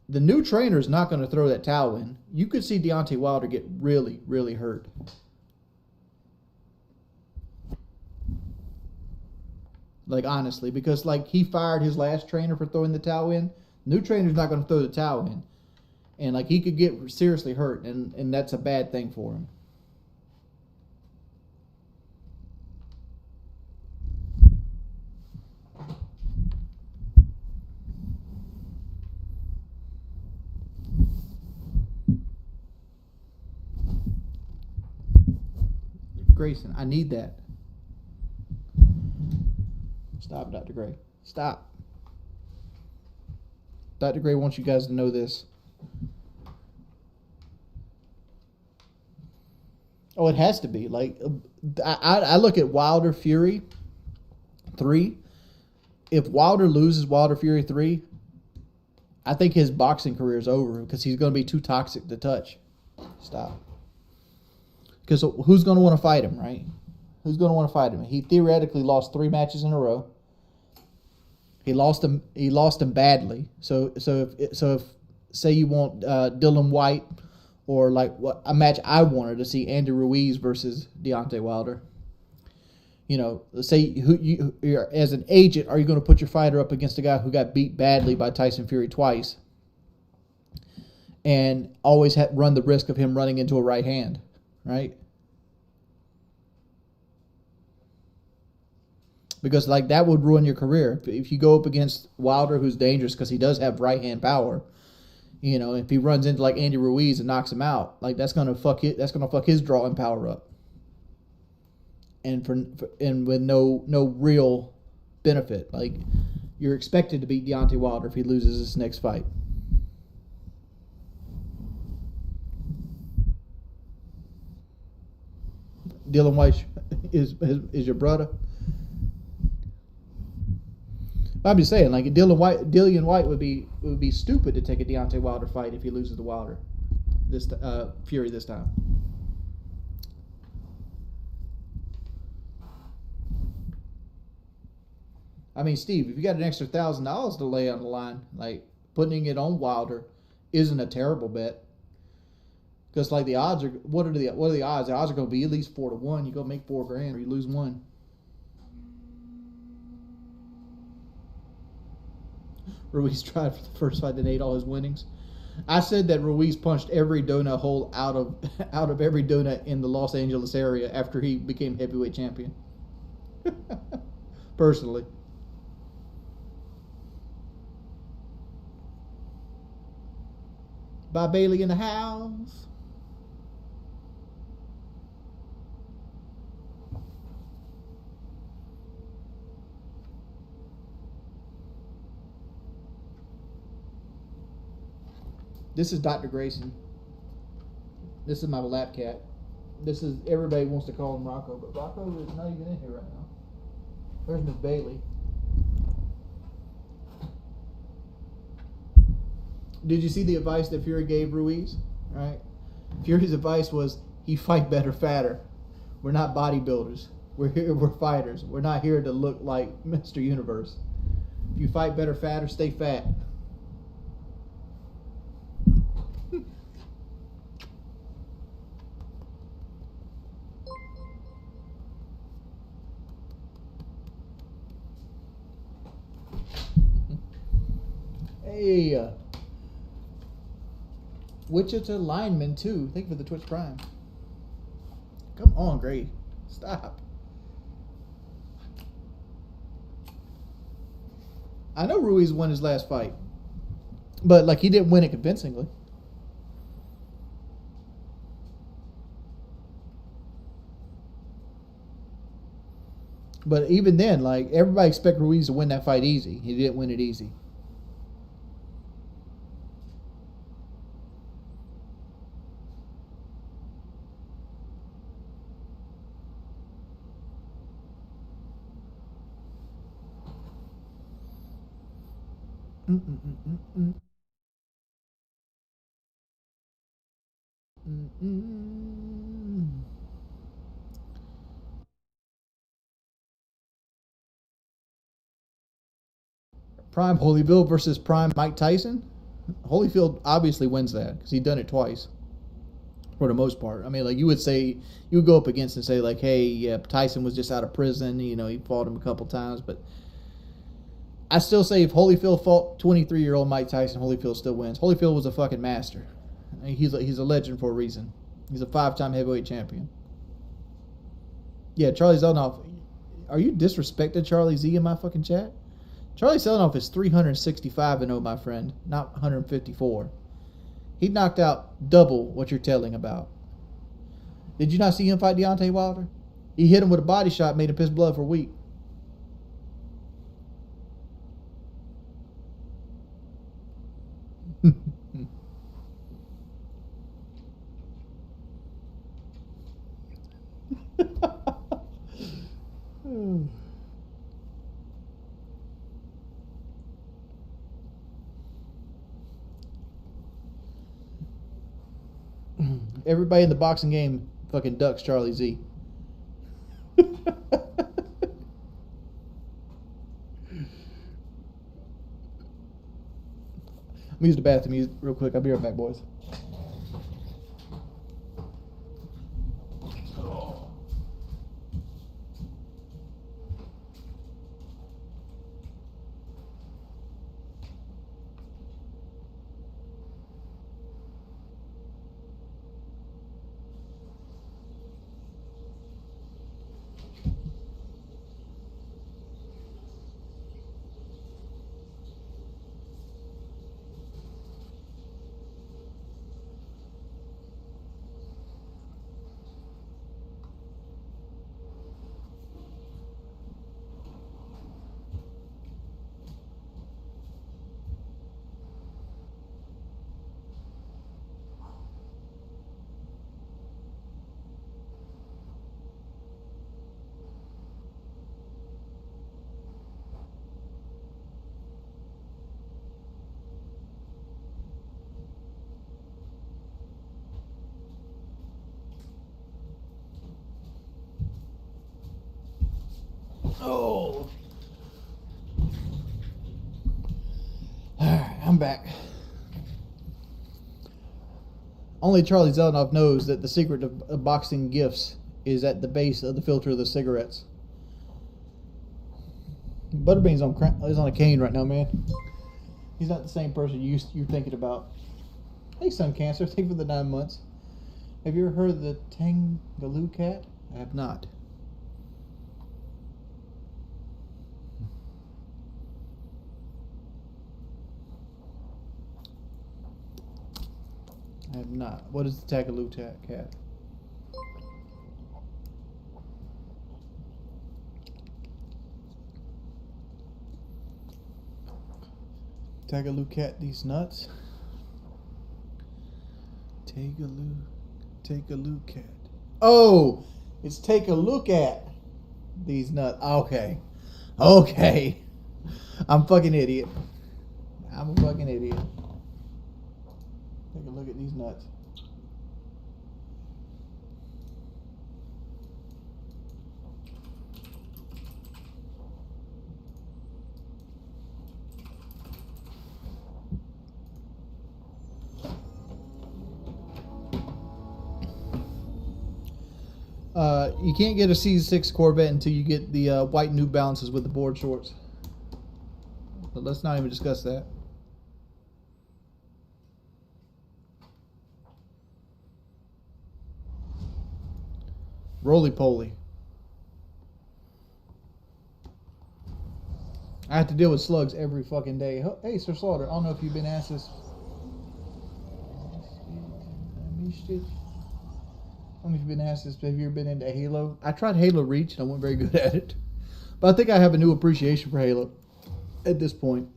the new trainer is not going to throw that towel in. You could see Deontay Wilder get really, really hurt. Like, honestly, because like he fired his last trainer for throwing the towel in. New trainer's not going to throw the towel in. And like he could get seriously hurt, and that's a bad thing for him. Grayson, I need that. Stop, Dr. Gray. Stop. Dr. Gray wants you guys to know this. Oh, it has to be. Like, I look at Wilder Fury 3. If Wilder loses Wilder Fury 3, I think his boxing career is over because he's going to be too toxic to touch. Stop. Because who's going to want to fight him, right? Who's going to want to fight him? He theoretically lost 3 matches in a row. He lost them badly. So if say you want Dylan White, or like what a match I wanted to see, Andy Ruiz versus Deontay Wilder. You know, say you're as an agent, are you going to put your fighter up against a guy who got beat badly by Tyson Fury twice, and always run the risk of him running into a right hand, right? Because like that would ruin your career if you go up against Wilder, who's dangerous because he does have right hand power. You know, if he runs into like Andy Ruiz and knocks him out, like that's gonna fuck his drawing power up. And with no real benefit. Like you're expected to beat Deontay Wilder if he loses his next fight. Dylan White is your brother. I'm just saying, like Dillian White would be stupid to take a Deontay Wilder fight if he loses to Wilder, Fury this time. I mean, Steve, if you got an extra $1,000 to lay on the line, like putting it on Wilder isn't a terrible bet. Because like the odds are, what are the odds? The odds are going to be at least 4-1. You go make $4,000 or you lose 1. Ruiz tried for the first fight and ate all his winnings. I said that Ruiz punched every donut hole out of every donut in the Los Angeles area after he became heavyweight champion. Personally. Bob Bailey in the house. This is Dr. Grayson. This is my lap cat. This is, everybody wants to call him Rocco, but Rocco is not even in here right now. There's Miss Bailey. Did you see the advice that Fury gave Ruiz? Right? Fury's advice was, he fight better, fatter. We're not bodybuilders. We're fighters. We're not here to look like Mr. Universe. If you fight better, fatter, stay fat. Hey, Wichita lineman too. Thank you for the Twitch Prime. Come on, Gray. Stop. I know Ruiz won his last fight, but like he didn't win it convincingly. But even then, like, everybody expect Ruiz to win that fight easy. He didn't win it easy. Prime Holyfield versus Prime Mike Tyson. Holyfield obviously wins that because he's done it twice for the most part. I mean, like, you would go up against and say, like, hey, yeah, Tyson was just out of prison. You know, he fought him a couple times. But I still say if Holyfield fought 23-year-old Mike Tyson, Holyfield still wins. Holyfield was a fucking master. I mean, he's a legend for a reason. He's a 5-time heavyweight champion. Yeah, Charlie Zelenoff. Are you disrespecting Charlie Z in my fucking chat? Charlie Zelenoff is 365-0, my friend, not 154. He knocked out double what you're telling about. Did you not see him fight Deontay Wilder? He hit him with a body shot, made him piss blood for a week. Everybody in the boxing game fucking ducks Charlie Z. Let me use the bathroom real quick. I'll be right back, boys. Oh. Alright, I'm back. Only Charlie Zelenoff knows that the secret of boxing gifts is at the base of the filter of the cigarettes. Butterbean's is on a cane right now, man. He's not the same person you're thinking about. Hey, Sun Cancer, thank you for the 9 months. Have you ever heard of the Tangaloo cat? I have not. I have not. What is the Tagaloo cat? Tagaloo cat, these nuts. Tagaloo cat. Oh, it's take a look at these nuts. Okay. I'm a fucking idiot. Take a look at these nuts. You can't get a C6 Corvette until you get the white New Balances with the board shorts. But let's not even discuss that. Roly-poly. I have to deal with slugs every fucking day. Hey, Sir Slaughter, I don't know if you've been asked this. I don't know if you've been asked this, but have you ever been into Halo? I tried Halo Reach and I wasn't very good at it. But I think I have a new appreciation for Halo at this point.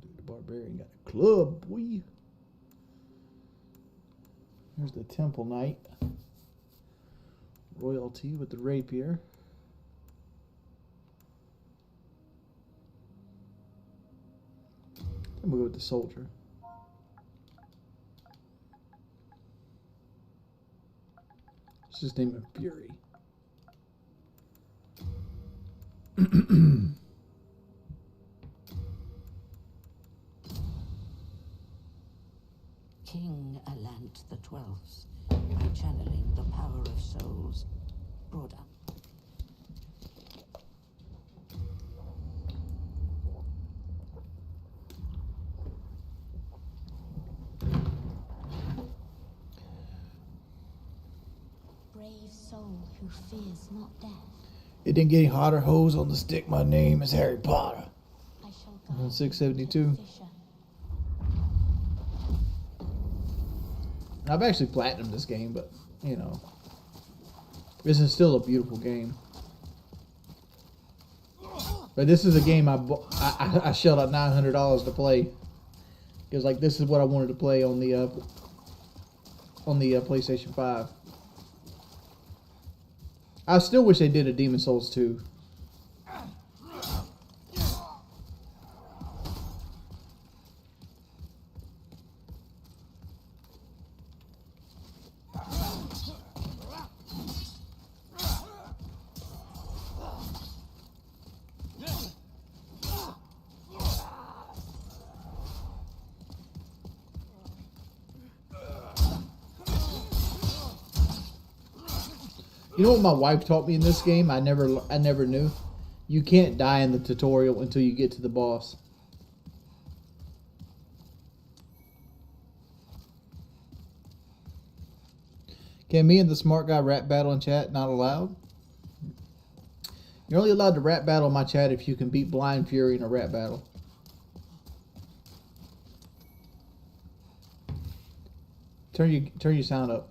Dude, the Barbarian got a club, boy. Here's the Temple Knight. Royalty with the rapier. I'm gonna go with the soldier. Let's just name him Fury. King Alant the 12th, by channeling the power of souls, brought up. Brave soul who fears not death. It didn't get any hotter hose on the stick. My name is Harry Potter. I shall guide 672. I've actually platinumed this game, but you know, this is still a beautiful game. But this is a game I shelled out $900 to play because like this is what I wanted to play on the PlayStation 5. I still wish they did a Demon's Souls 2. You know what my wife taught me in this game? I never knew. You can't die in the tutorial until you get to the boss. Can me and the smart guy rap battle in chat? Not allowed. You're only allowed to rap battle in my chat if you can beat Blind Fury in a rap battle. Turn your sound up.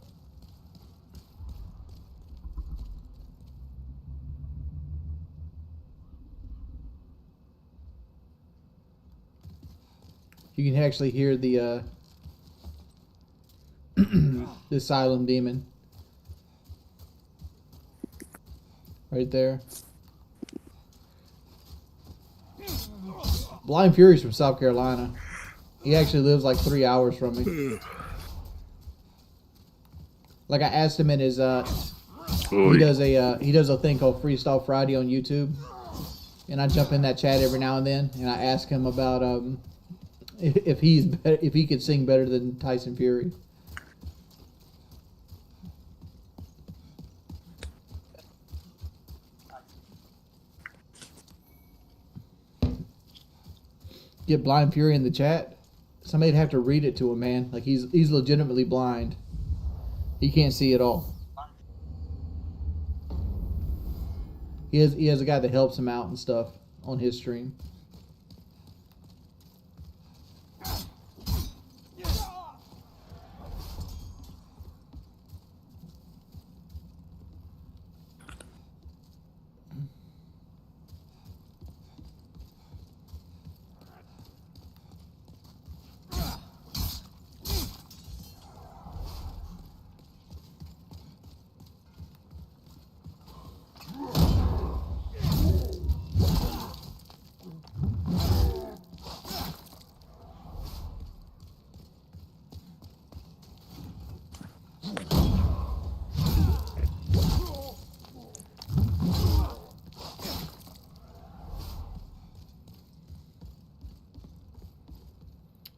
You can actually hear the the Asylum Demon right there. Blind Fury's from South Carolina. He actually lives like 3 hours from me. Like I asked him in his he does a thing called Freestyle Friday on YouTube, and I jump in that chat every now and then, and I ask him about if he could sing better than Tyson Fury. Get Blind Fury in the chat. Somebody'd have to read it to him, man. Like he's legitimately blind. He can't see at all. He has a guy that helps him out and stuff on his stream.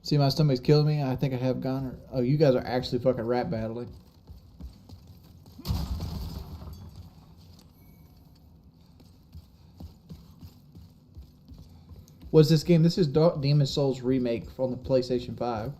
See, my stomach's killing me. I think I have gone. Oh, you guys are actually fucking rap battling. What's this game? This is Demon's Souls remake from the PlayStation 5.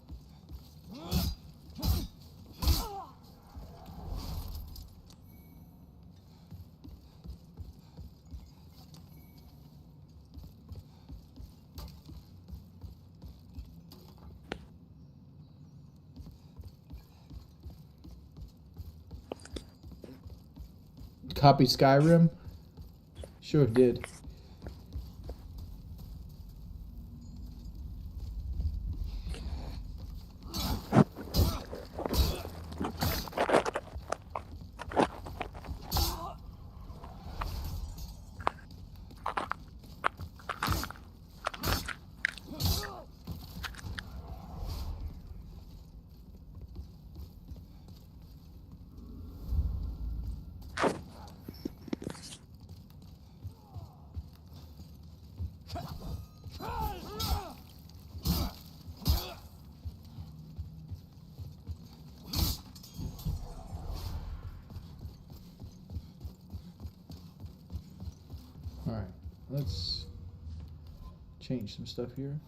Copy Skyrim? Sure did. Alright, let's change some stuff here.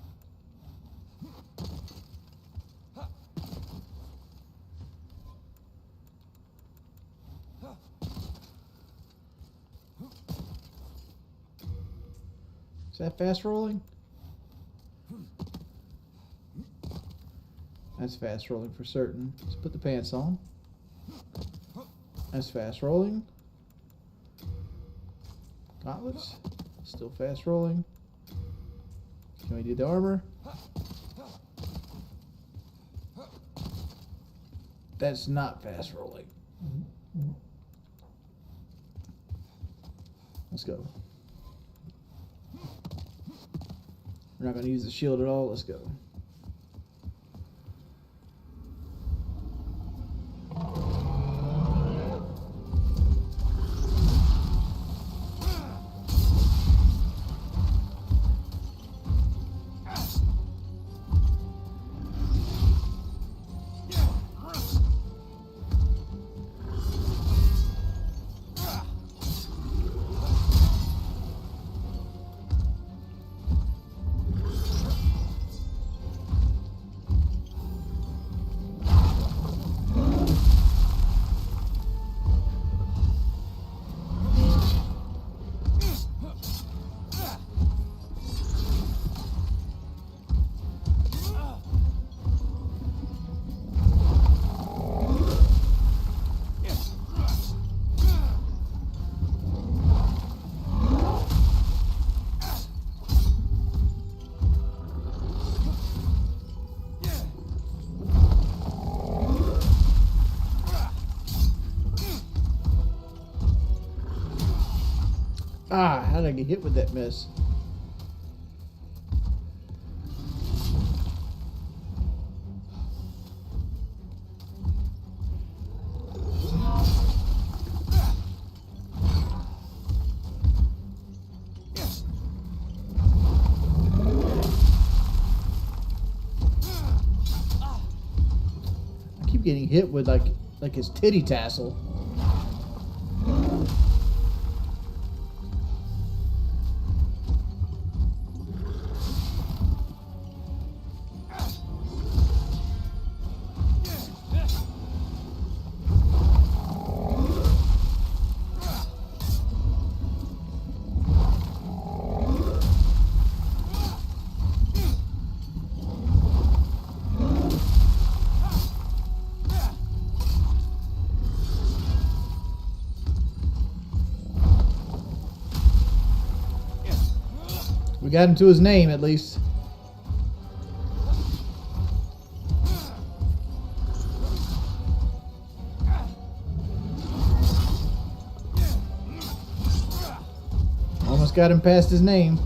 Is that fast rolling? That's fast rolling for certain. Let's put the pants on. That's fast rolling. Gauntlets, still fast rolling. Can we do the armor? That's not fast rolling. Let's go. We're not going to use the shield at all. Let's go. Ah, how did I get hit with that mess? I keep getting hit with like his titty tassel. We got him to his name, at least. Almost got him past his name.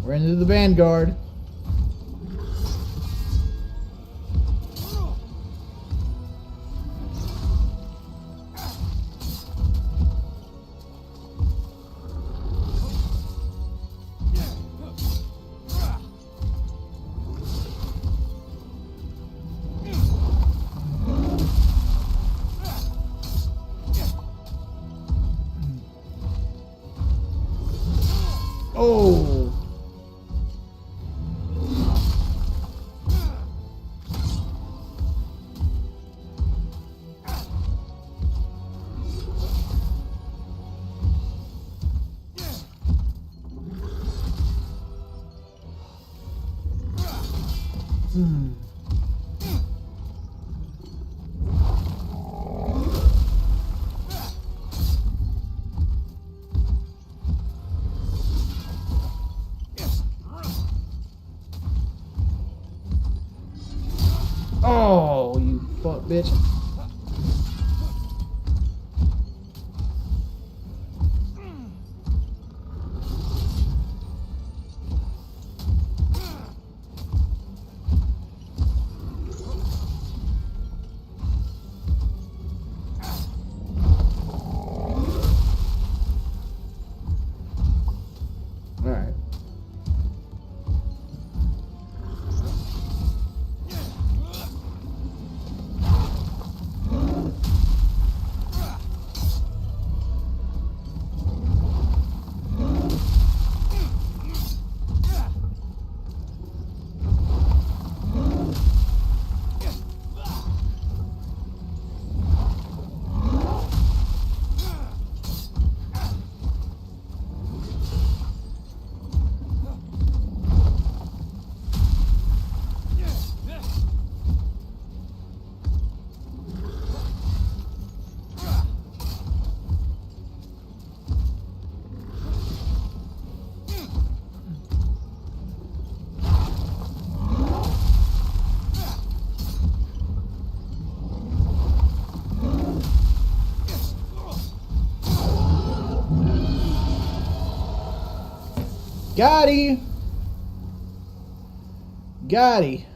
We're into the Vanguard. Oh! Hmm. Oh, you fuck bitch. All right. Got he. Got he.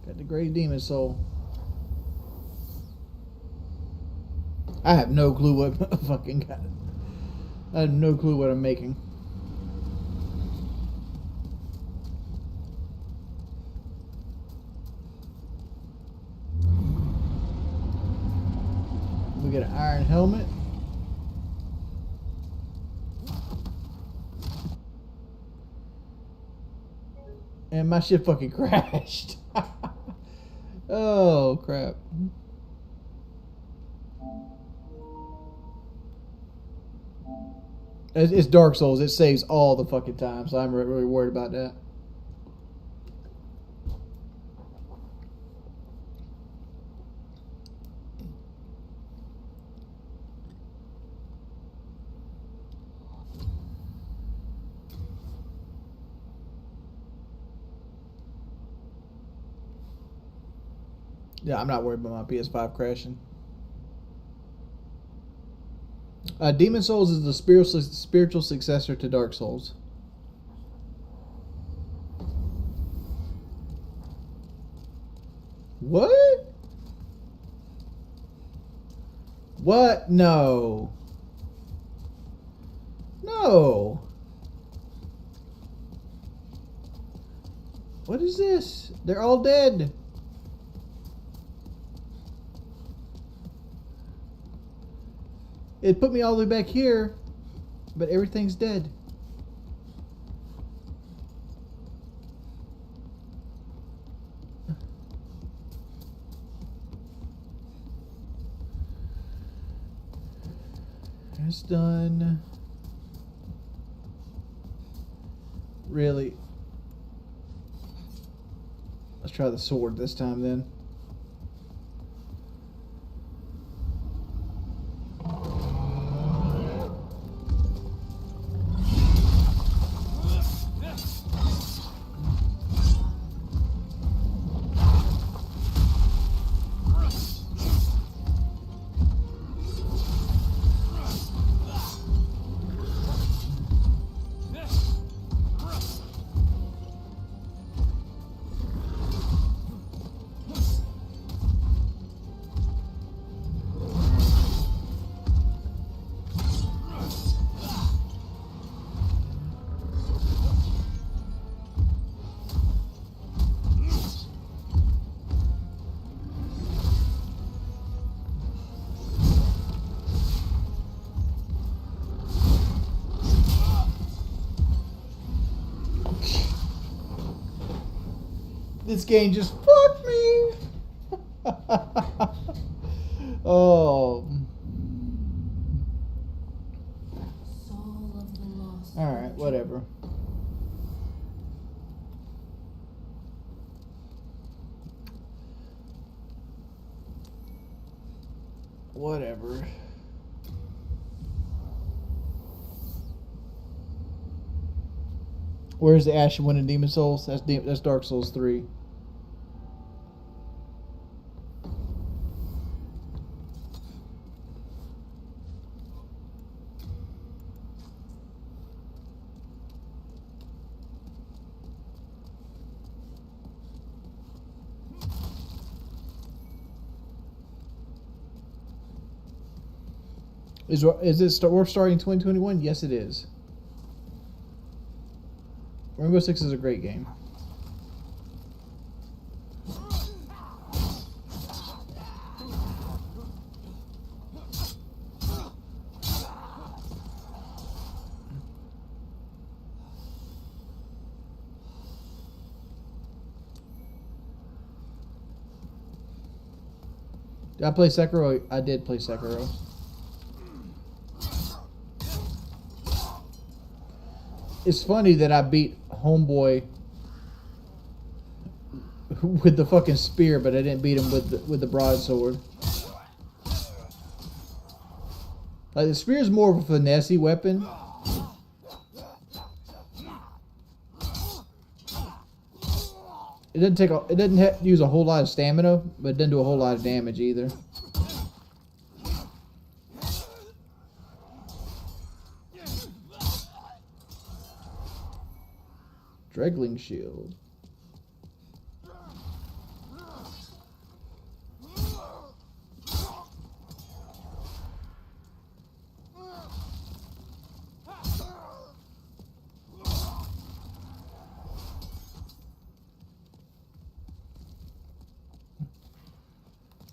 Got the Great Demon Soul. I have no clue what fucking got it. I have no clue what I'm making. We get an iron helmet. And my shit fucking crashed. Oh, crap. It's Dark Souls. It saves all the fucking time, so I'm really worried about that. Yeah, I'm not worried about my PS5 crashing. Demon Souls is the spiritual successor to Dark Souls. What? What? No. No. What is this? They're all dead. It put me all the way back here, but everything's dead. It's done. Really? Let's try the sword this time then. This game just fucked me. Oh. Soul of the lost. Alright, whatever. Whatever. Where's the Ashen Wind and Demon Souls? That's Dark Souls 3. Is it we're starting 2021? Yes, it is. Rainbow Six is a great game. Did I play Sekiro? I did play Sekiro. It's funny that I beat Homeboy with the fucking spear, but I didn't beat him with the broadsword. Like, the spear is more of a finesse-y weapon. It doesn't use a whole lot of stamina, but it doesn't do a whole lot of damage either. Dregling shield.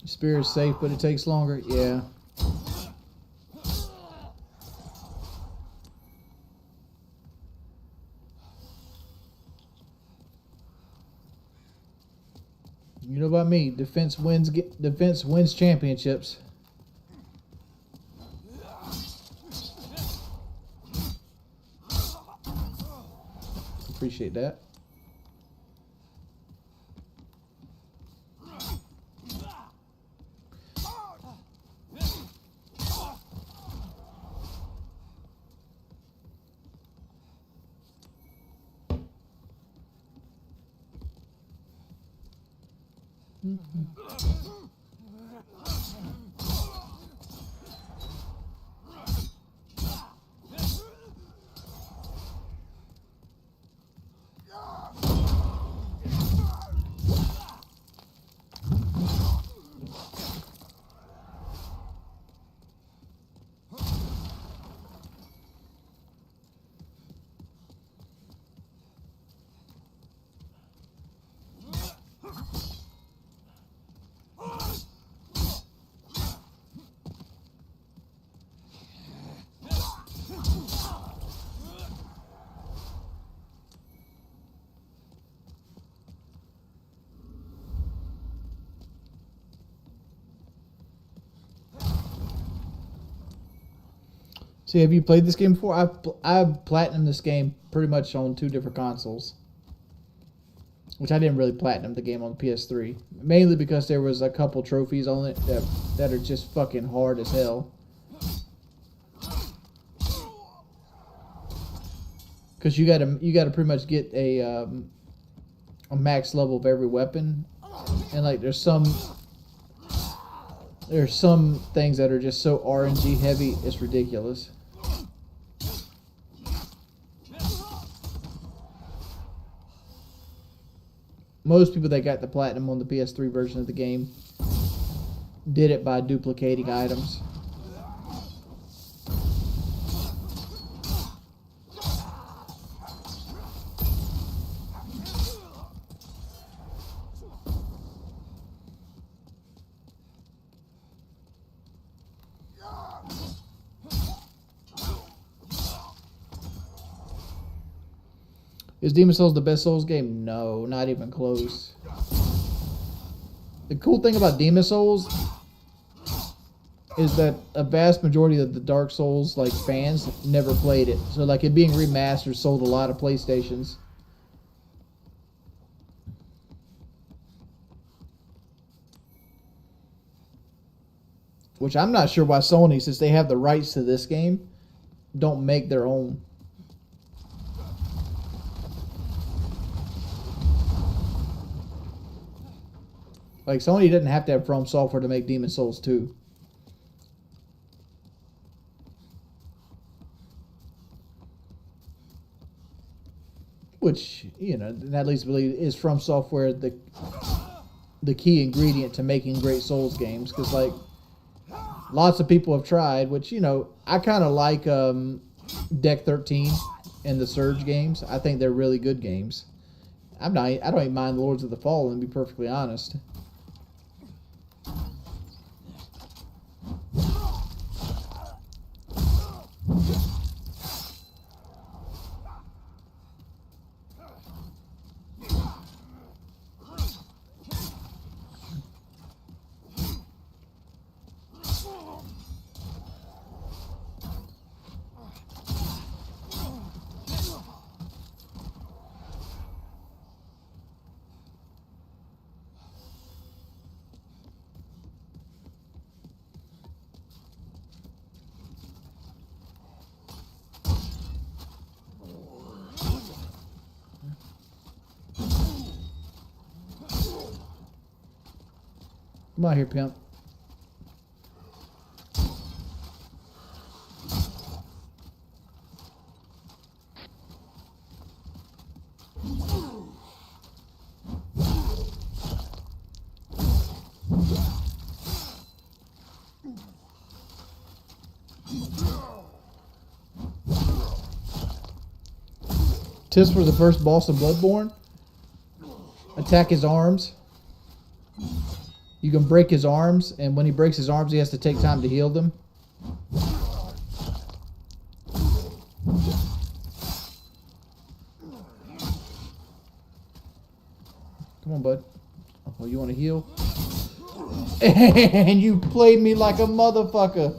Spear is safe, but it takes longer. Yeah. You know about me, defense wins championships. Appreciate that. See, have you played this game before? I've platinumed this game pretty much on 2 different consoles. Which I didn't really platinum the game on the PS3. Mainly because there was a couple trophies on it that are just fucking hard as hell. Because you gotta pretty much get a max level of every weapon. And like there's some things that are just so RNG heavy, it's ridiculous. Most people that got the platinum on the PS3 version of the game did it by duplicating items. Is Demon's Souls the best Souls game? No, not even close. The cool thing about Demon's Souls is that a vast majority of the Dark Souls like fans never played it. So like it being remastered sold a lot of PlayStations. Which I'm not sure why Sony, since they have the rights to this game, don't make their own. Like Sony didn't have to have From Software to make Demon Souls 2. Which, you know, that leads to believe is From Software the key ingredient to making great Souls games. Because, like, lots of people have tried, which, you know, I kind of like Deck 13 and the Surge games. I think they're really good games. I don't even mind Lords of the Fallen, to be perfectly honest. Come out here, pimp. Tisk was the first boss of Bloodborne. Attack his arms. You can break his arms, and when he breaks his arms, he has to take time to heal them. Come on, bud. Oh, you want to heal? And you played me like a motherfucker.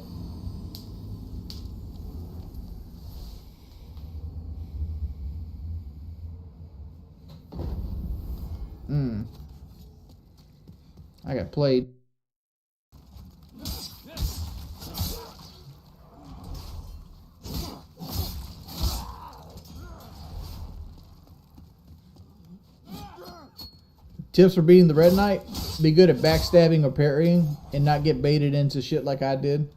I got played. Tips for beating the Red Knight: be good at backstabbing or parrying and not get baited into shit like I did.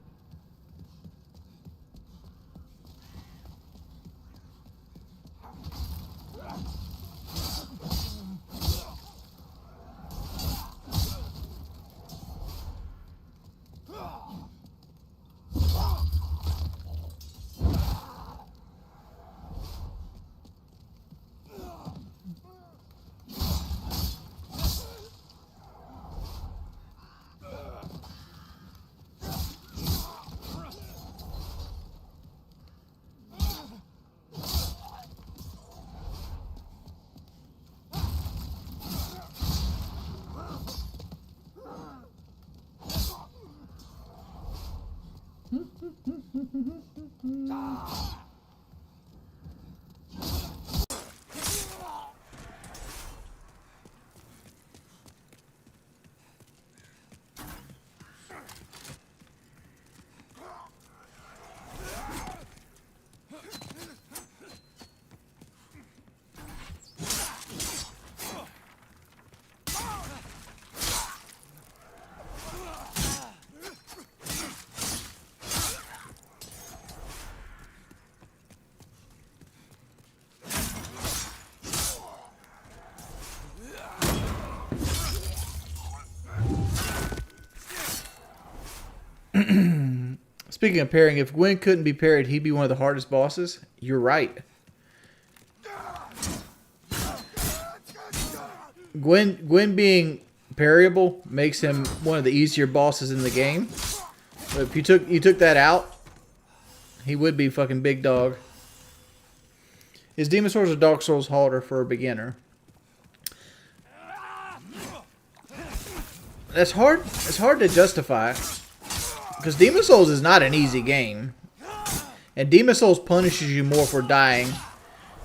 Speaking of parrying, if Gwen couldn't be parried, he'd be one of the hardest bosses. You're right. Gwen being parryable makes him one of the easier bosses in the game. But if you took that out, he would be fucking big dog. Is Demon Souls or Dark Souls harder for a beginner? That's hard. It's hard to justify. Because Demon Souls is not an easy game. And Demon Souls punishes you more for dying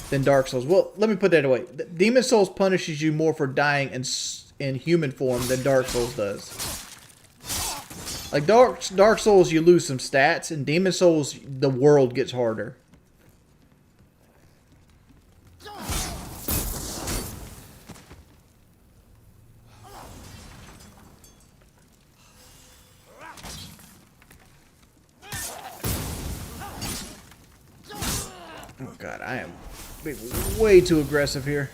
than Dark Souls. Well, let me put that away. Demon Souls punishes you more for dying in human form than Dark Souls does. Like Dark Souls, you lose some stats, and Demon Souls, the world gets harder. Oh god, I am being way too aggressive here.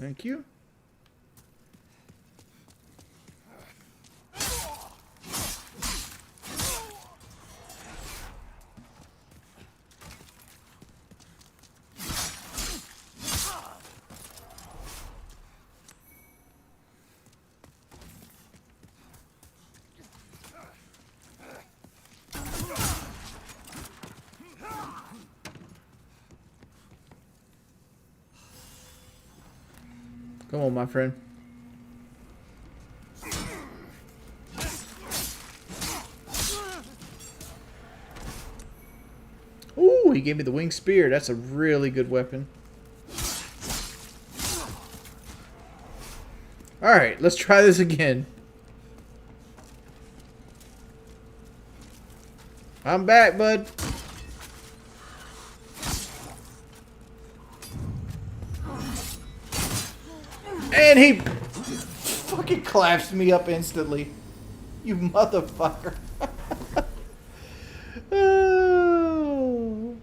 Thank you. Come on, my friend. Ooh, he gave me the winged spear. That's a really good weapon. Alright, let's try this again. I'm back, bud. And he fucking claps me up instantly. You motherfucker. Oh.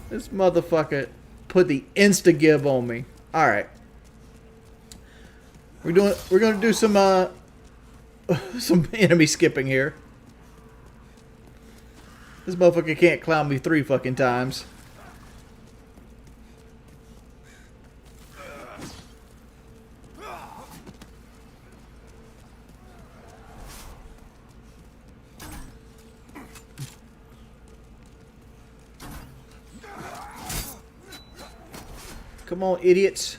This motherfucker put the insta-give on me. Alright. We're gonna do some some enemy skipping here. This motherfucker can't clown me 3 fucking times. Come on, idiots.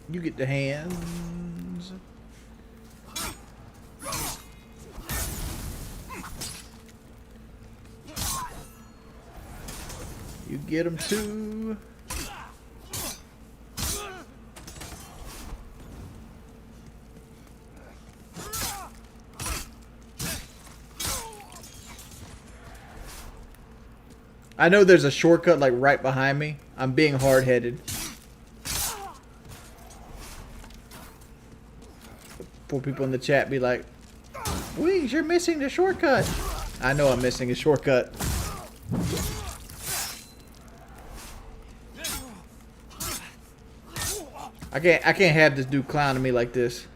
You get the hands. You get them too. I know there's a shortcut like right behind me. I'm being hard-headed. Poor people in the chat be like, Wings, you're missing the shortcut. I know I'm missing a shortcut. I can't have this dude clowning me like this.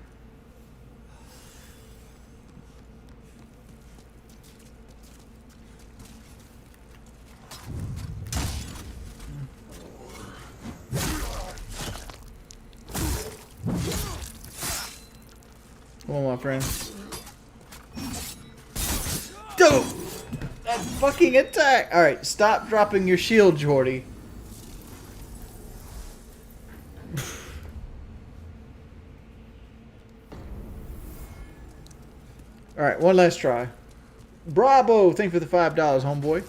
Come on, my friend. Go! God, fucking attack! Alright, stop dropping your shield, Jordy. Alright, one last try. Bravo! Thank you for the $5, homeboy.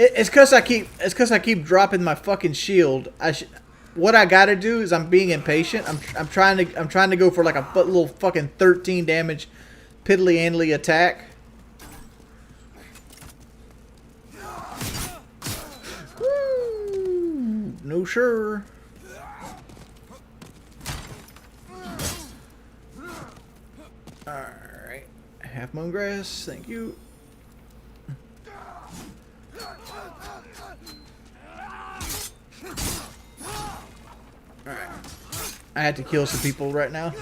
It's cause I keep dropping my fucking shield. What I gotta do is I'm being impatient. I'm trying to go for like a little fucking 13 damage piddly andly attack. Woo, no sure. Alright. Half moon grass, thank you. Alright. I had to kill some people right now. These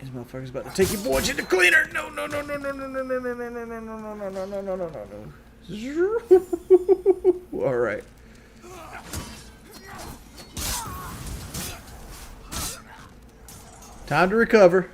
motherfuckers about to take your boys in the cleaner. No, no, no, no, no, no, no, no, no, no, no, no, no, no, no, no, no, no, no. Alright. Time to recover.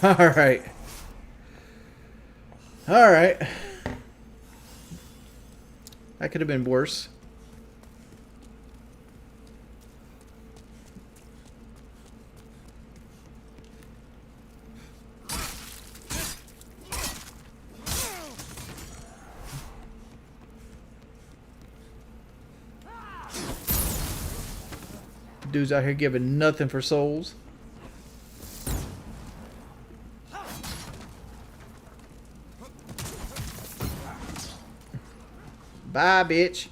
Alright. Alright. That could have been worse. Dude's out here giving nothing for souls. Bye, bitch.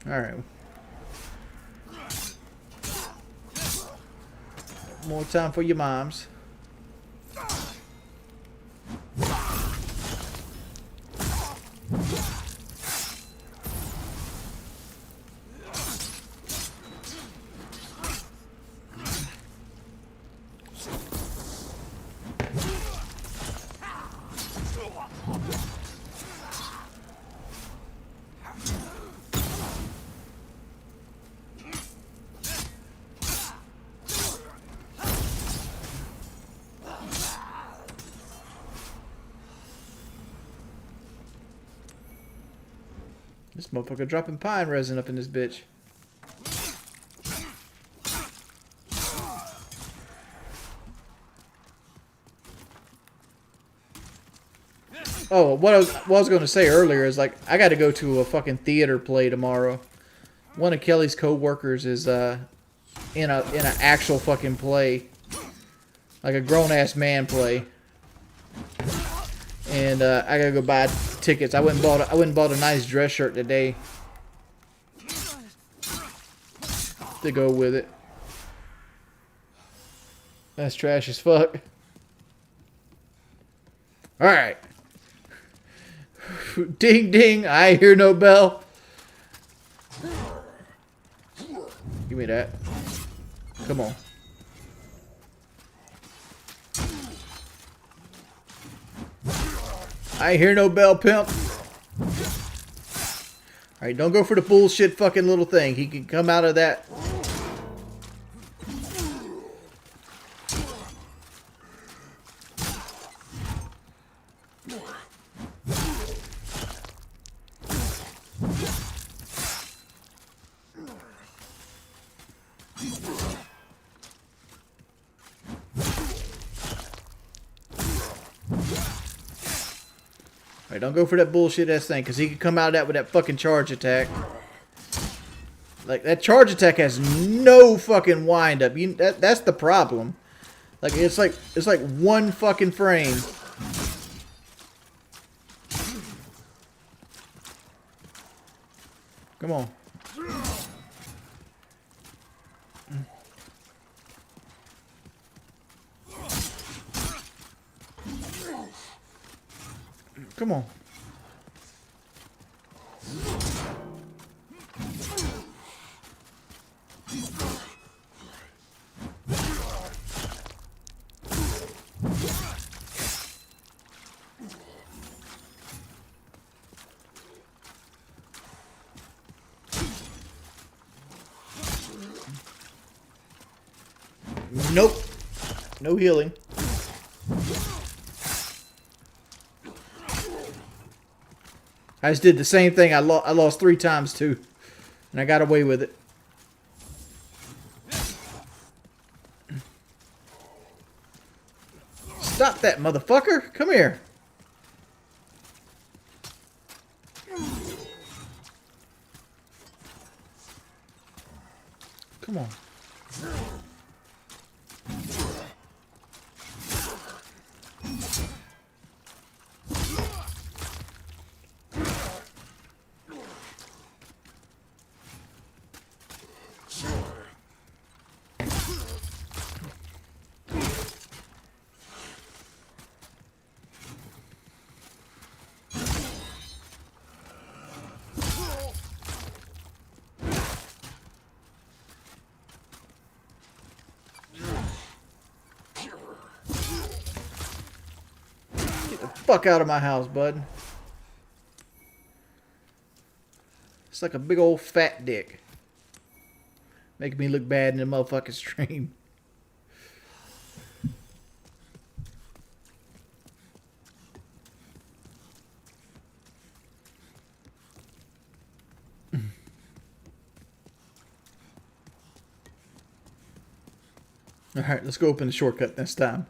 Alright. More time for your moms. This motherfucker dropping pine resin up in this bitch. Oh, what I was going to say earlier is, like, I got to go to a fucking theater play tomorrow. One of Kelly's co-workers is in an actual fucking play, like a grown-ass man play. And I gotta go buy tickets. I went and bought a nice dress shirt today to go with it. That's trash as fuck. All right. Ding ding. I hear no bell. Give me that. Come on. I hear no bell, pimp. Alright, don't go for the bullshit fucking little thing. He can come out of that. Alright, don't go for that bullshit ass thing, because he can come out of that with that fucking charge attack. Like, that charge attack has no fucking wind up. That's the problem. Like, it's like one fucking frame. Come on. Come on. Nope. No healing. I just did the same thing. I lost 3 times too. And I got away with it. Stop that, motherfucker. Come here. Come on. Fuck out of my house, bud. It's like a big old fat dick. Making me look bad in the motherfucking stream. Alright, let's go open the shortcut this time.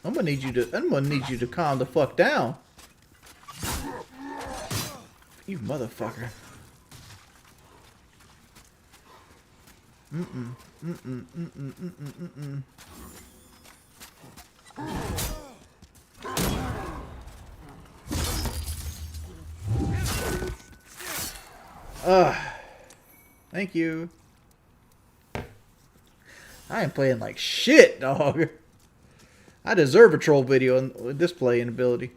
I'm gonna need you to calm the fuck down. You motherfucker. Thank you. I am playing like shit, dog. I deserve a troll video with this playing ability.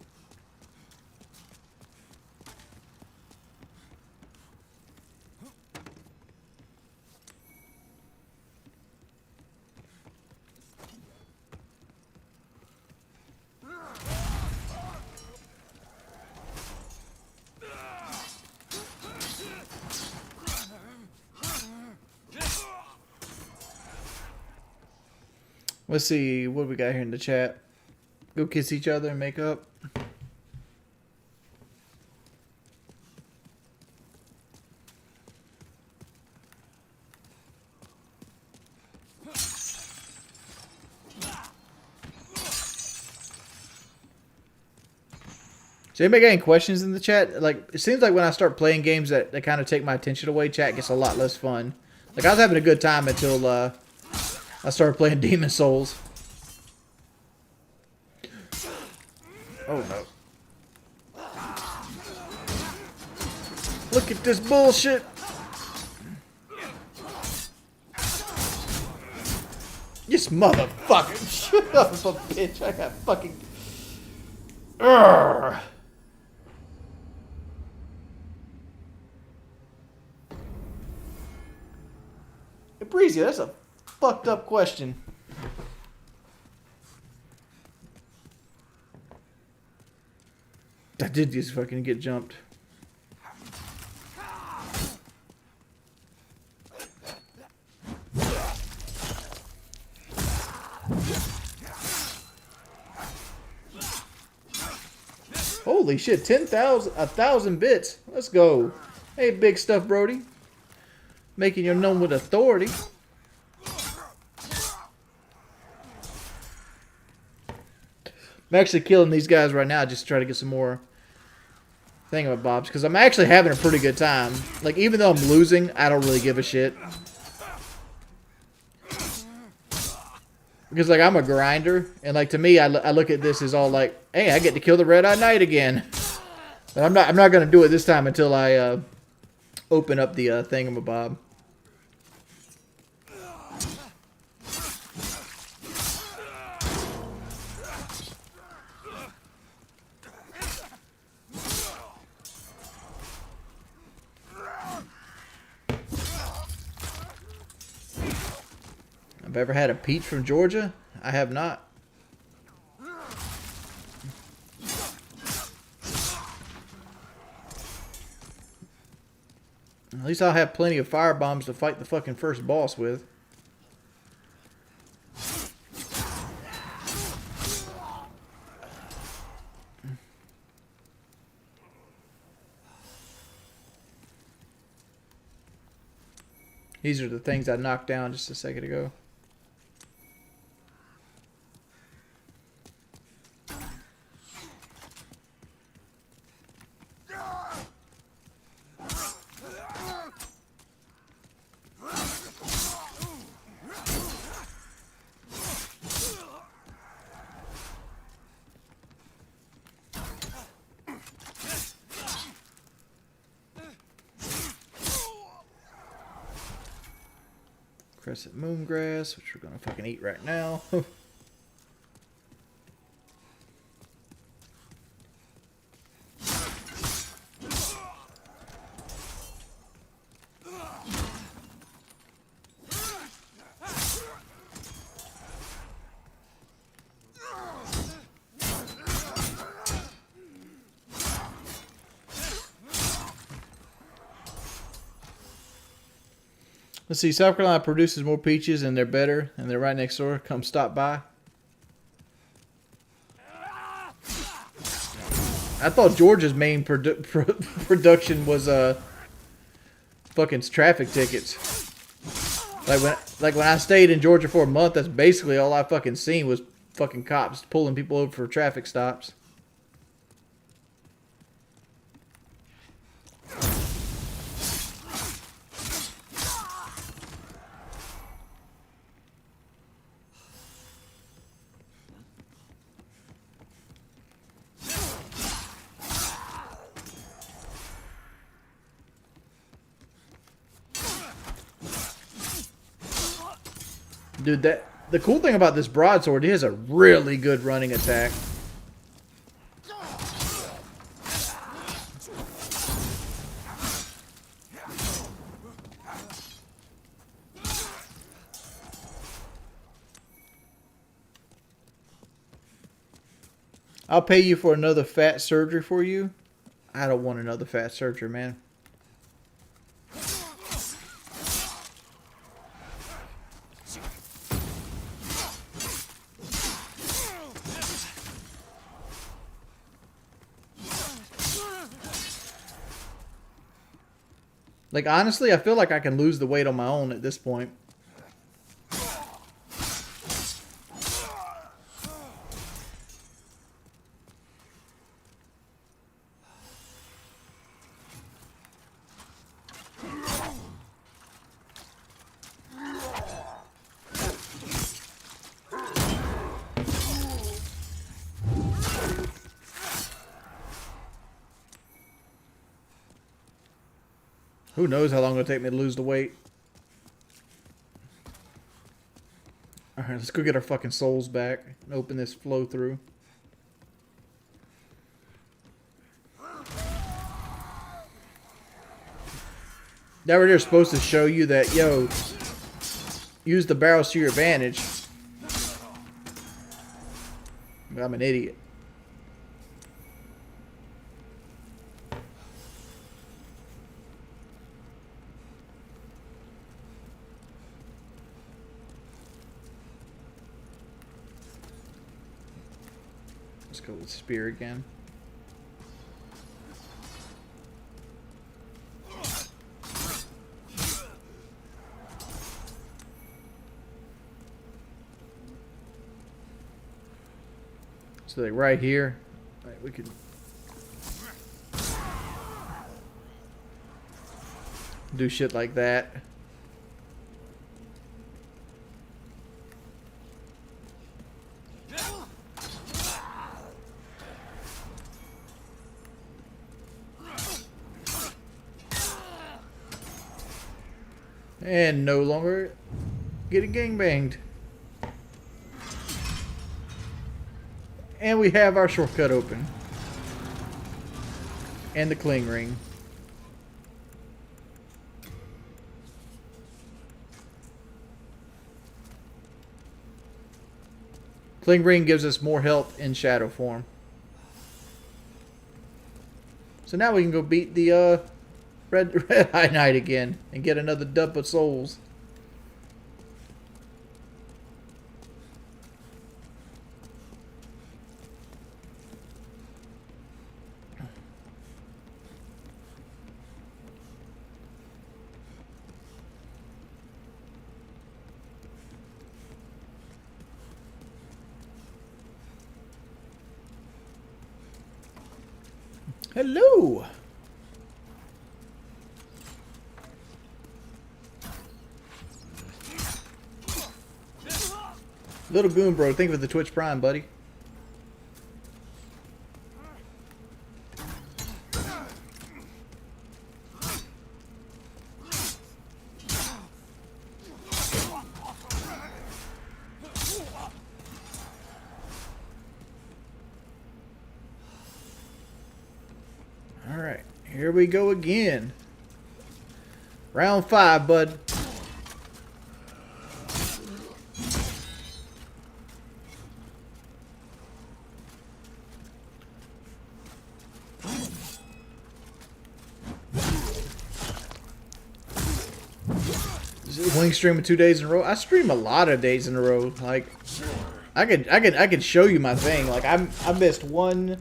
Let's see what we got here in the chat. Go kiss each other and make up. Does anybody got any questions in the chat? Like, it seems like when I start playing games that kind of take my attention away, chat gets a lot less fun. Like, I was having a good time until I started playing Demon Souls. Oh no. Look at this bullshit. This motherfucker. Shut up, bitch. I got fucking... Urgh. Hey, Breezy, that's a fucked up question. I did just fucking get jumped. Holy shit, 1,000 bits. Let's go. Hey, big stuff, Brody. Making you known with authority. I'm actually killing these guys right now just to try to get some more thingamabobs, because I'm actually having a pretty good time. Like, even though I'm losing, I don't really give a shit. Because, like, I'm a grinder, and, like, to me, I look at this as all like, hey, I get to kill the Red-Eyed Knight again. But I'm not going to do it this time until I open up the thingamabob. I've ever had a peach from Georgia? I have not. At least I'll have plenty of fire bombs to fight the fucking first boss with. These are the things I knocked down just a second ago. Crescent moongrass, which we're gonna fucking eat right now. Let's see, South Carolina produces more peaches and they're better and they're right next door. Come stop by. I thought Georgia's main production was fucking traffic tickets. Like when I stayed in Georgia for a month, that's basically all I fucking seen was fucking cops pulling people over for traffic stops. Dude, the cool thing about this broadsword, it has a really good running attack. I'll pay you for another fat surgery for you. I don't want another fat surgery, man. Like, honestly, I feel like I can lose the weight on my own at this point. Who knows how long it'll take me to lose the weight. Alright, let's go get our fucking souls back and open this flow through. That right there is supposed to show you that, yo, use the barrels to your advantage. I'm an idiot. Let's go with spear again. So like right here, right, we can do shit like that. And no longer getting gangbanged. And we have our shortcut open. And the cling ring. Cling ring gives us more health in shadow form. So now we can go beat the Red High Night again and get another dump of souls. Hello. Little Goon Bro, thank you for the Twitch Prime, buddy. Alright, here we go again. Round 5, bud. Wing streaming 2 days in a row. I stream a lot of days in a row. Like, I could show you my thing. Like, I missed 1,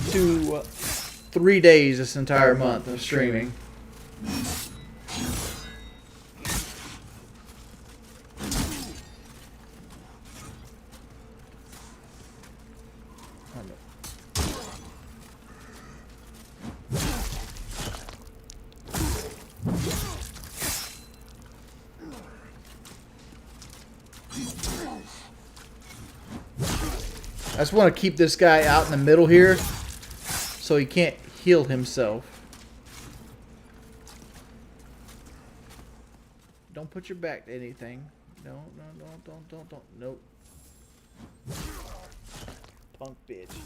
2, 3 days this entire month of streaming. I just want to keep this guy out in the middle here so he can't heal himself. Don't put your back to anything. No. Nope. Punk bitch.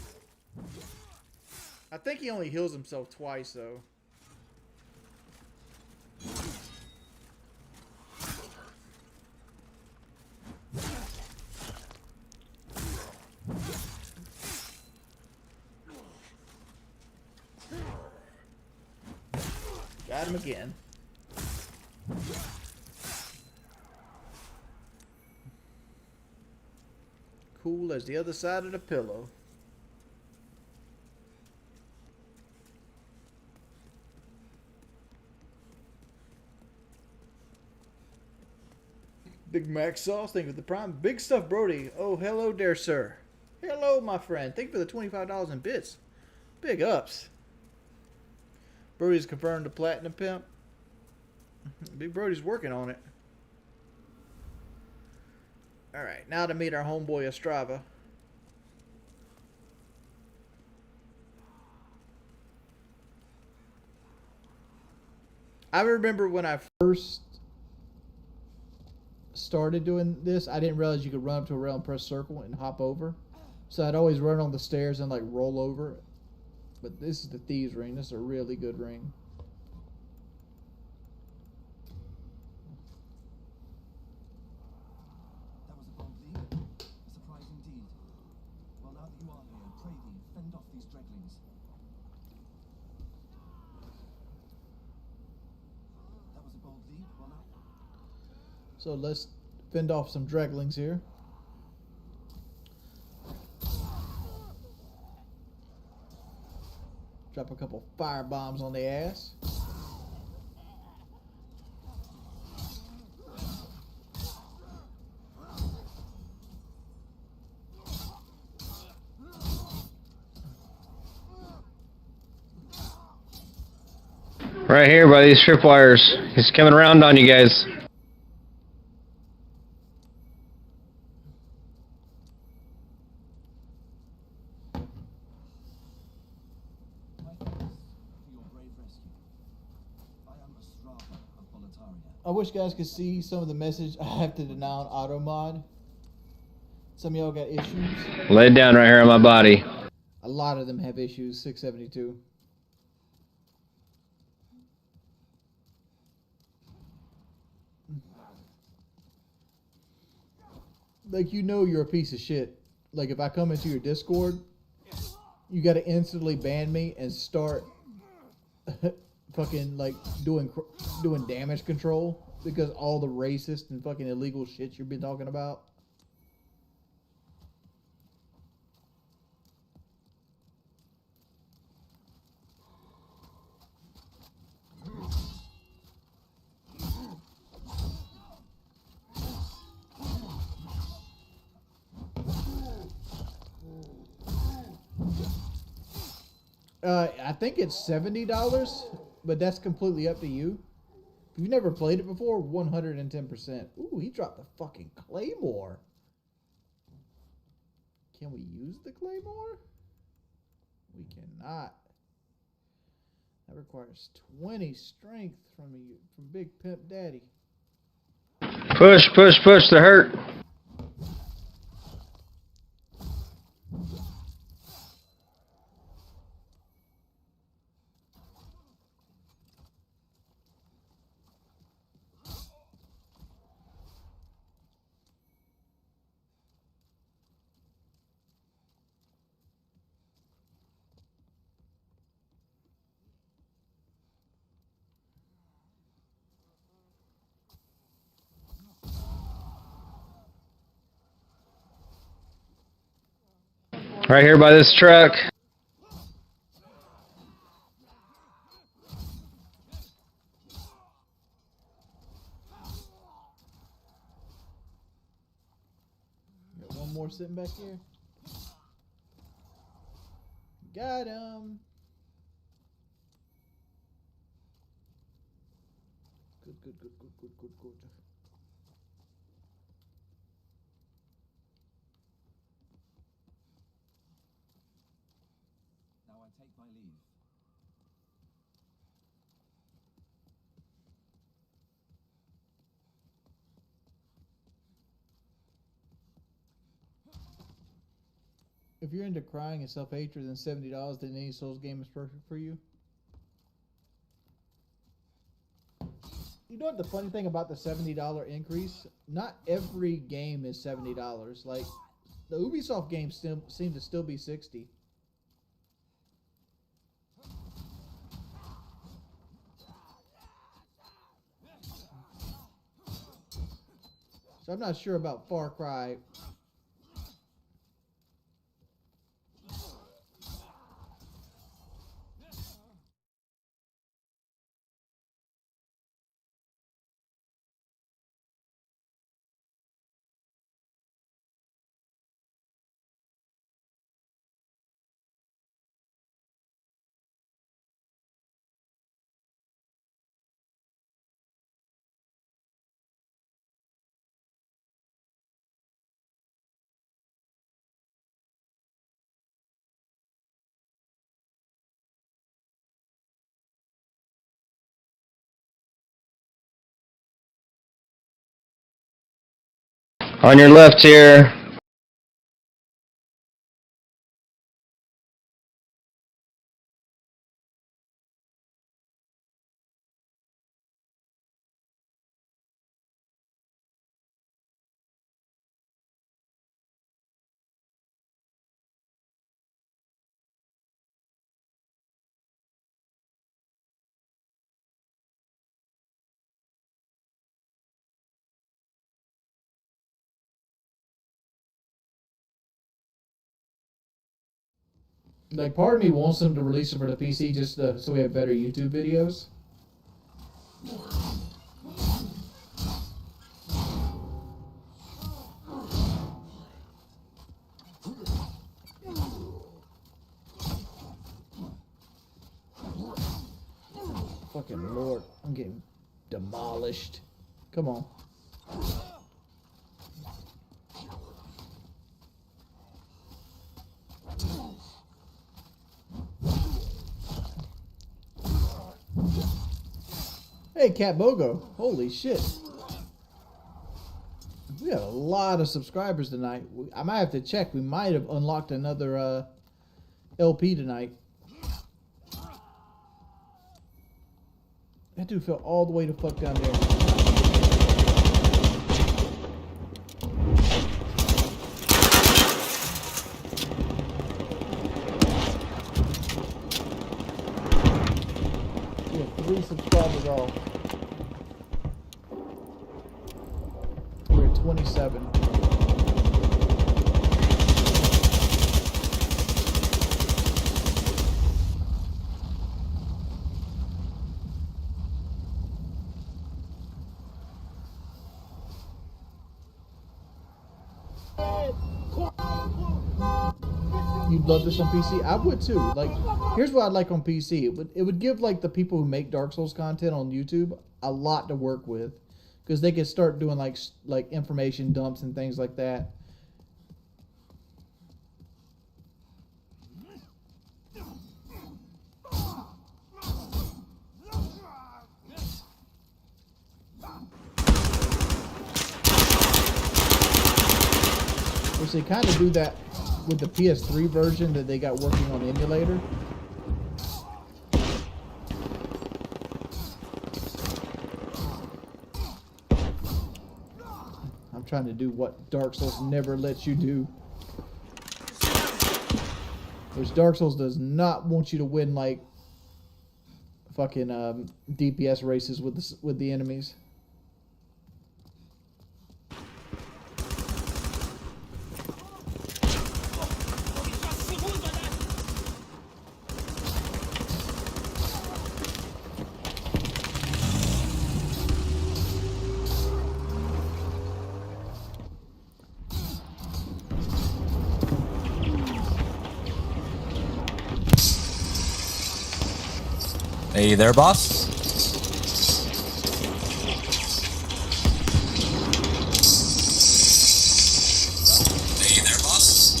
I think he only heals himself twice though. Got him again. Cool as the other side of the pillow. Big Mac Sauce, thank you for the prime. Big Stuff Brody. Oh, hello there, sir. Hello, my friend. Thank you for the $25 in bits. Big ups. Brody's confirmed the Platinum Pimp. Big Brody's working on it. Alright, now to meet our homeboy Estrava. I remember when I first started doing this, I didn't realize you could run up to a rail and press circle and hop over. So I'd always run on the stairs and like roll over. But this is the Thieves Ring. This is a really good ring. That was a bold lead. A surprise indeed. Well, now that you are here, pray thee, fend off these dreglings. That was a bold lead. Well, now... So let's fend off some dreglings here. Drop a couple fire bombs on the ass. Right here by these tripwires. He's coming around on you guys. I wish you guys could see some of the message I have to denounce auto mod. Some of y'all got issues. Lay it down right here on my body. A lot of them have issues. 672. Like, you know you're a piece of shit. Like, if I come into your Discord, you got to instantly ban me and start fucking like doing damage control because all the racist and fucking illegal shit you've been talking about. I think it's $70, but that's completely up to you. If you've never played it before, 110%. Ooh, he dropped the fucking claymore. Can we use the claymore? We cannot. That requires 20 strength from Big Pimp Daddy. Push, push, push the hurt. Right here by this truck. Got one more sitting back here. Got him. Good, good, good, good, good, good, good. Now I take my leave. If you're into crying and self-hatred, then $70, then any Souls game is perfect for you. You know what the funny thing about the $70 increase? Not every game is $70. Like, the Ubisoft games still seem to still be $60. So I'm not sure about Far Cry. On your left here. Like, part of me wants them to release it for the PC just so we have better YouTube videos. Fucking Lord, I'm getting demolished. Come on. Hey, Cat Bogo. Holy shit. We got a lot of subscribers tonight. I might have to check. We might have unlocked another LP tonight. That dude fell all the way to fuck down there. We have was all. We're at 27. You'd love this on PC? I would too. Like, here's what I'd like on PC. It would give like the people who make Dark Souls content on YouTube a lot to work with, because they could start doing like information dumps and things like that. Which they kind of do that with the PS3 version that they got working on the emulator. I'm trying to do what Dark Souls never lets you do. Which Dark Souls does not want you to win like fucking DPS races with the enemies. Hey there, boss. Hey there, boss.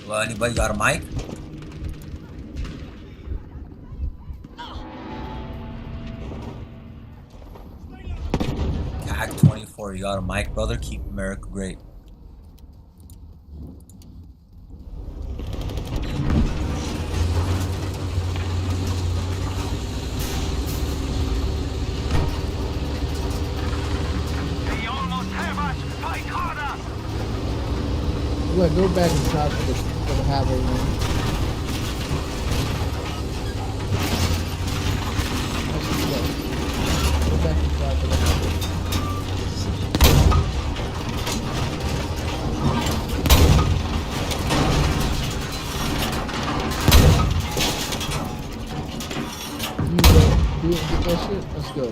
Well, anybody got a mic? CAG 24, you got a mic, brother? Keep America great. Well, go back and try for the highway ring. Go back and try for the highway. You get that shit? Let's go.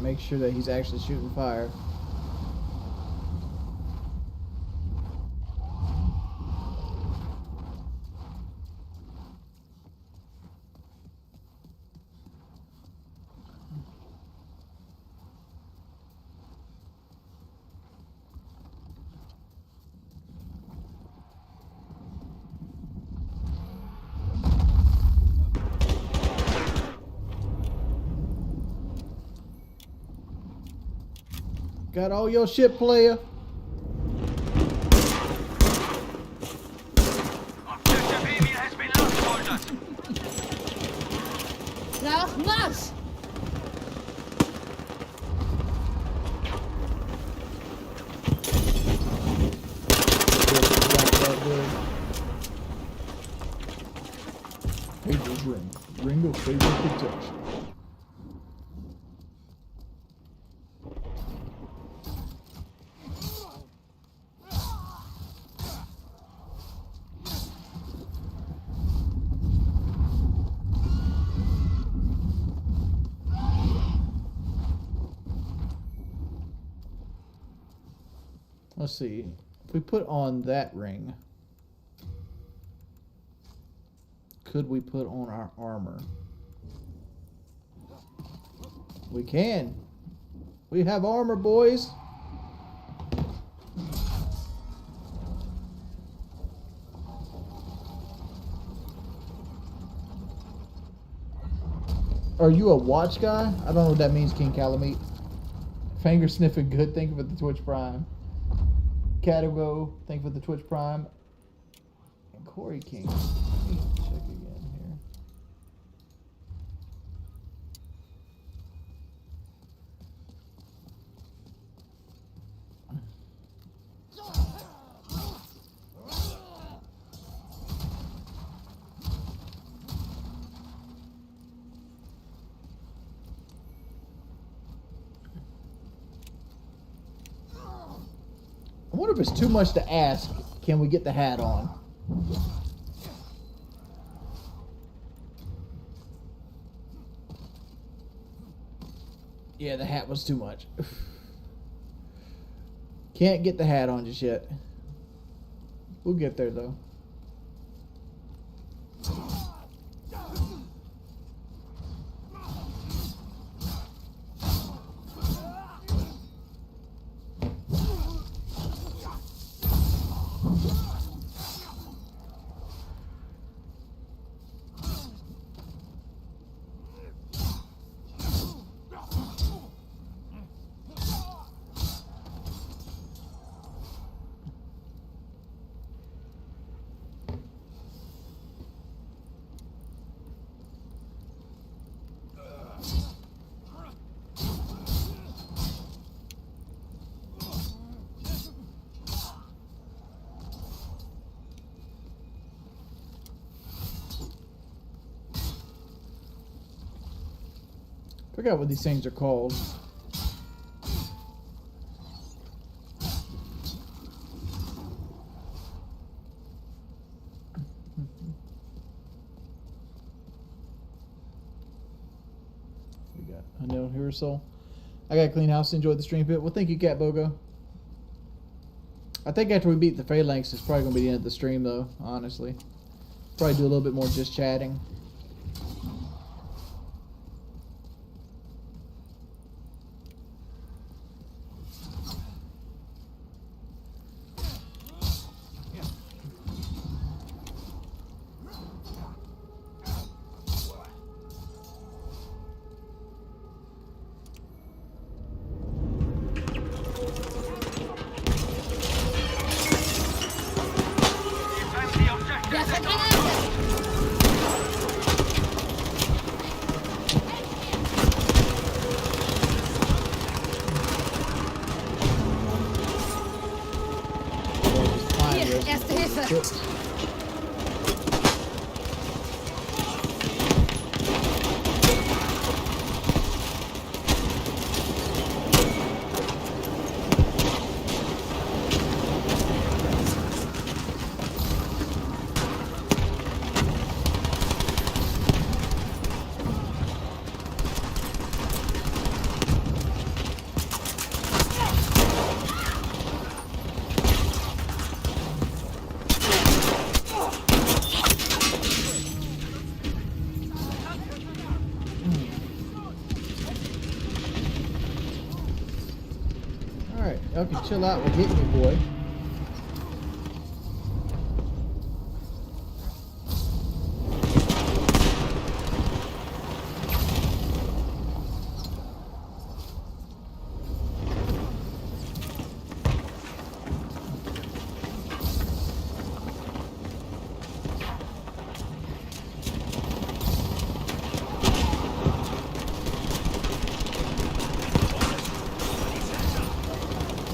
Make sure that he's actually shooting fire. Got all your shit, player. Objective area has been lost, soldiers. Rauch Marsch! Pager's ring. Ring of pager protection. Let's see. If we put on that ring, could we put on our armor? We can. We have armor, boys. Are you a watch guy? I don't know what that means, King Calamite. Finger sniffing good, thank you for the Twitch Prime. Catago, thank you for the Twitch Prime. And Corey King. Let me check again here. I wonder if it's too much to ask. Can we get the hat on? Yeah, the hat was too much. Can't get the hat on just yet. We'll get there though. I forgot what these things are called. We got unknown hero soul. I got a clean house. Enjoyed the stream bit. Well, thank you, Cat Bogo. I think after we beat the phalanx, it's probably gonna be the end of the stream, though. Honestly, probably do a little bit more just chatting. Defend the objective. Erste Hilfe. Alright, y'all can chill out with Hit Me Boy.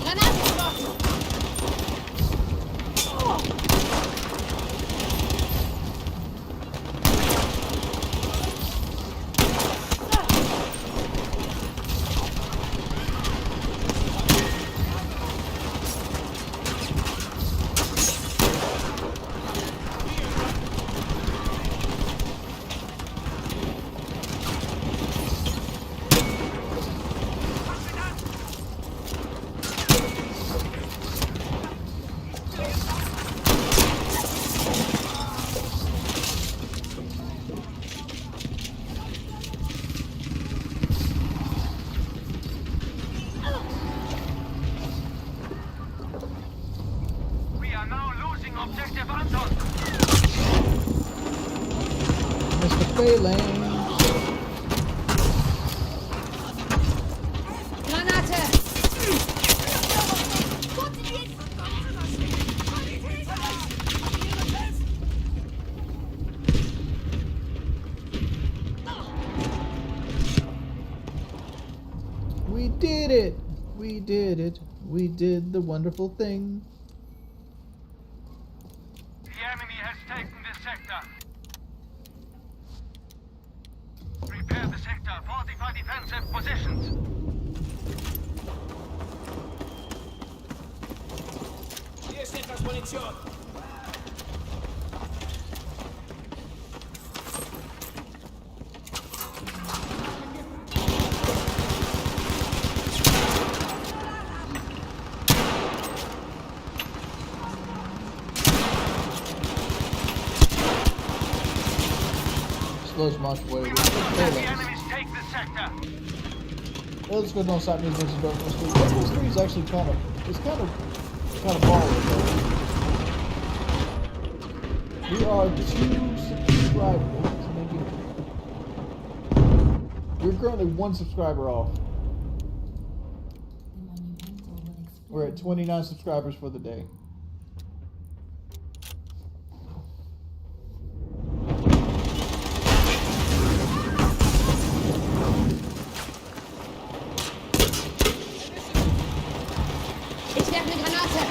Granate! Objective Anton. Mr. Phalanx. Granate! We did it! We did it. We did the wonderful thing. The enemy has taken this sector. Prepare the sector. Fortify defensive positions. Slows march away. We must let the enemies take the sector. Well, let's go down South News versus Darkness 3. Darkness 3 is actually kind of baller, though. We are 2 subscribers. We're currently 1 subscriber off. We're at 29 subscribers for the day. Ich werfe eine Granate!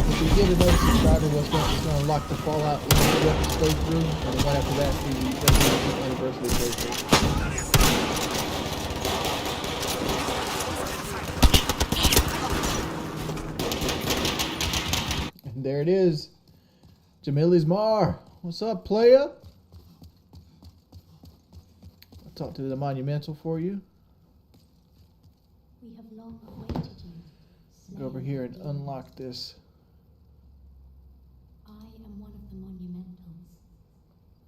If we get another subscriber, what's going to unlock the Fallout we have to stay through, and then right after that, the anniversary playthrough. And there it is. Jamili's Mar. What's up, playa? I'll talk to the Monumental for you. We have long awaited you. Go over here and unlock this I am one of the monumentals.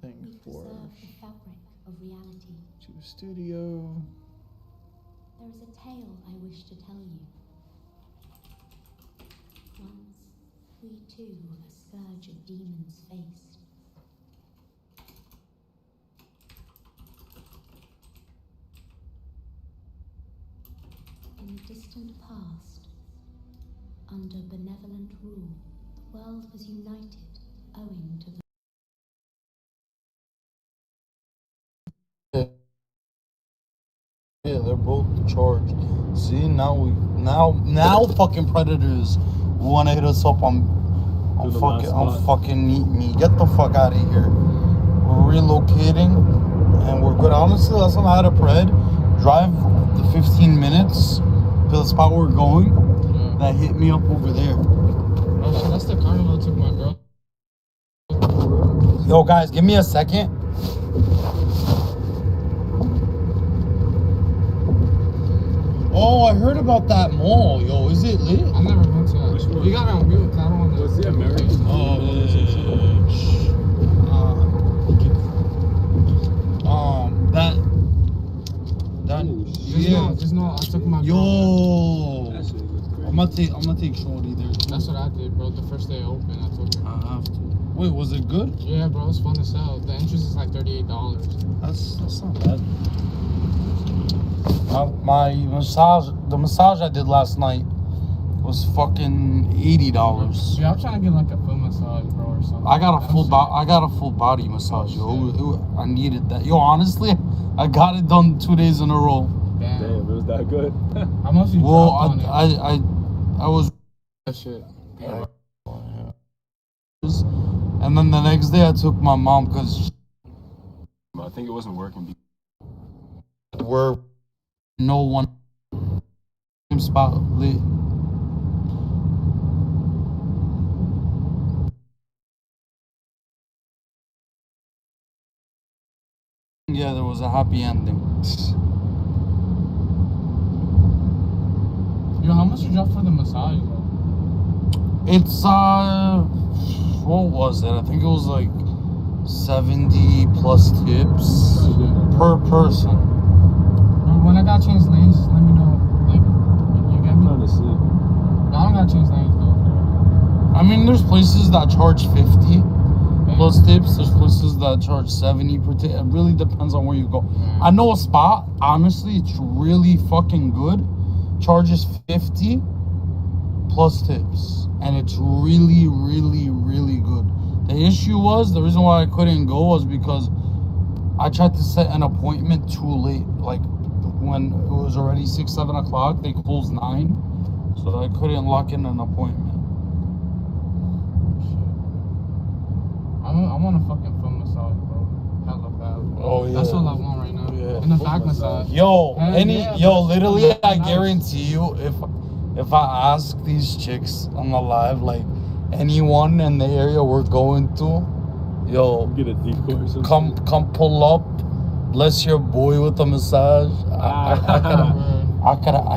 thing We for preserve the fabric of reality. to the studio. There is a tale I wish to tell you. Once, we too a scourge of demons faced. In the distant past, under benevolent rule, the world was united owing to the Yeah, they're both charged. See, now fucking predators want to hit us up on fucking meet me. Get the fuck out of here. We're relocating, and we're good. Honestly, that's not how to pred. Drive the 15 minutes to the spot we're going. That hit me up over there. Oh, so that's the carnival that took my girl. Yo, guys, give me a second. Oh, I heard about that mall. Yo, is it lit? I've never been to that. Which one? You got it on mute, 'cause I don't want to. Was it American? Just know I took my girl. Yo, That shit was crazy. I'm gonna take Shorty there. That's what I did, bro. The first day I opened, I took her. I have to. Wait, was it good? Yeah, bro, it's fun to sell. The entrance is like $38. That's not bad. My massage, the massage I did last night was fucking $80. Yeah, I'm trying to get like a foot massage, bro, or something. I got a full body massage, yo. I needed that. Yo, honestly, I got it done 2 days in a row. Damn. Damn, it was that good. How much you Well, dropped on it? I was, That shit. and then the next day I took my mom because I think it wasn't working. we're no one same spot lit. Yeah, there was a happy ending. Yo, how much you drop for the massage, bro? It's what was it? I think it was like 70 plus tips per person. Bro, when I got changed lanes, just let me know. Like, change names though. I mean, there's places that charge 50 plus tips. There's places that charge 70 per tip. It really depends on where you go. I know a spot, honestly, it's really fucking good. Charges 50 plus tips. And it's really, really, really good. The issue was, the reason why I couldn't go was because I tried to set an appointment too late. Like, when it was already 6, 7 o'clock, they closed 9. So I couldn't lock in an appointment. I want a fucking foot massage, bro. Hella bad. Oh, yeah. That's all I want right now. Yeah. And a back massage. Yo, Yeah, literally, I nice. guarantee you, if I ask these chicks on the live, like, anyone in the area we're going to, yo, Get a decoy or something. come pull up, bless your boy with a massage. I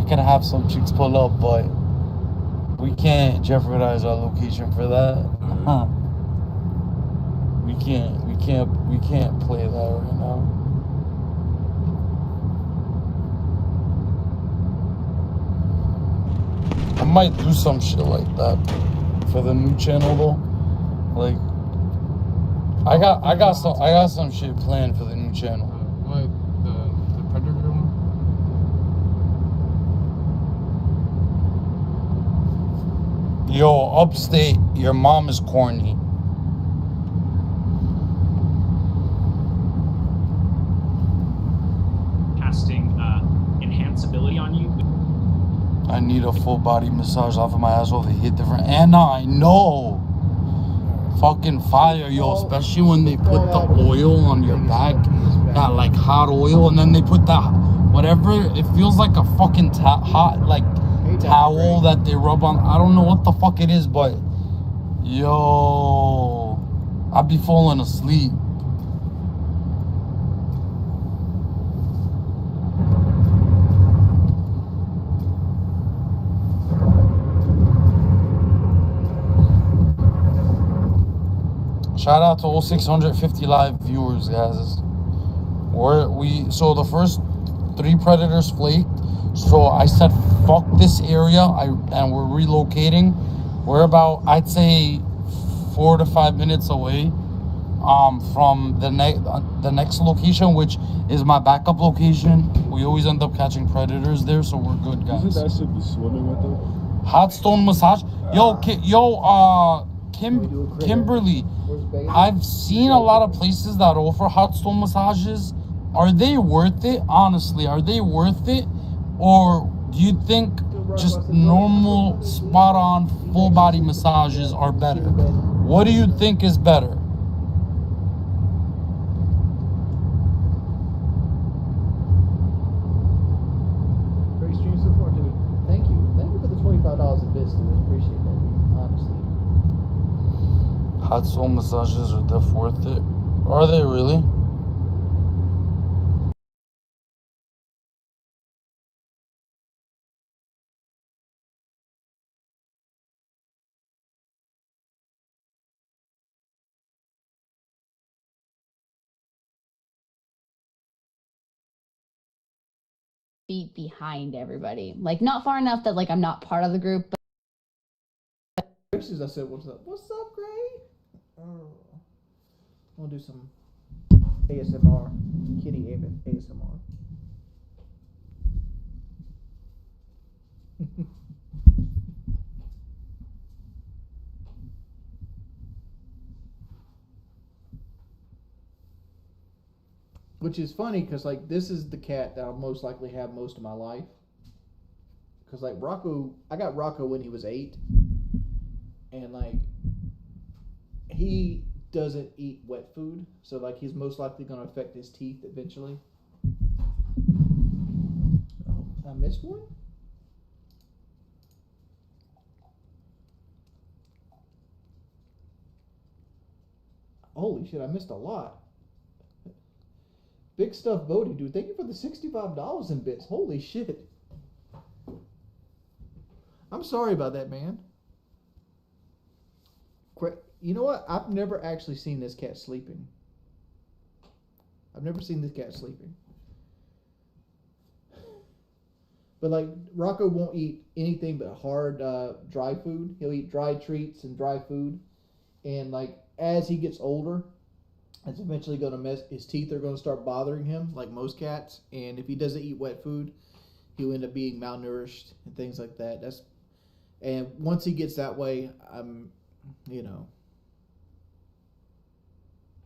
could have some chicks pull up, but we can't jeopardize our location for that. We can't play that right now. I might do some shit like that for the new channel though. Like, I got some shit planned for the new channel. Like the Predator one? Yo, upstate, your mom is corny. Casting enhanceability on you. I need a full body massage off of my asshole to hit different. Anna, I know. Fucking fire, yo. Especially when they put the oil on your back, that like hot oil, and then they put that whatever. It feels like a fucking hot like towel that they rub on. I don't know what the fuck it is, but yo, I'd be falling asleep. Shout out to all 650 live viewers, guys. So the first 3 predators flaked. So I said, fuck this area, and we're relocating. We're about, I'd say, 4 to 5 minutes away from the next location, which is my backup location. We always end up catching predators there, so we're good, guys. Isn't that shit be swimming with them? Hot stone massage. Kimberly, I've seen a lot of places that offer hot stone massages. Are they worth it? Honestly, are they worth it? Or do you think just normal, spot-on, full-body massages are better? What do you think is better? Great stream so far, dude. Thank you. Thank you for the $25 in bits, dude. I appreciate that, dude. Honestly. Hot stone massages are def worth it. Are they really? Feet behind everybody, like not far enough that like I'm not part of the group, but I said, what's up? What's up, Gray? Oh, we'll do some ASMR, kitty ASMR. Which is funny because like this is the cat that I'll most likely have most of my life. Because like Rocco, I got Rocco when he was 8, and like he doesn't eat wet food, so like he's most likely going to affect his teeth eventually. Oh, I missed one. Holy shit, I missed a lot. Big Stuff Bodie, dude. Thank you for the $65 in bits. Holy shit. I'm sorry about that, man. You know what? I've never actually seen this cat sleeping. I've never seen this cat sleeping. But like Rocco won't eat anything but hard dry food. He'll eat dry treats and dry food. And like as he gets older, it's eventually going to mess. His teeth are going to start bothering him, like most cats. And if he doesn't eat wet food, he'll end up being malnourished and things like that. And once he gets that way, you know,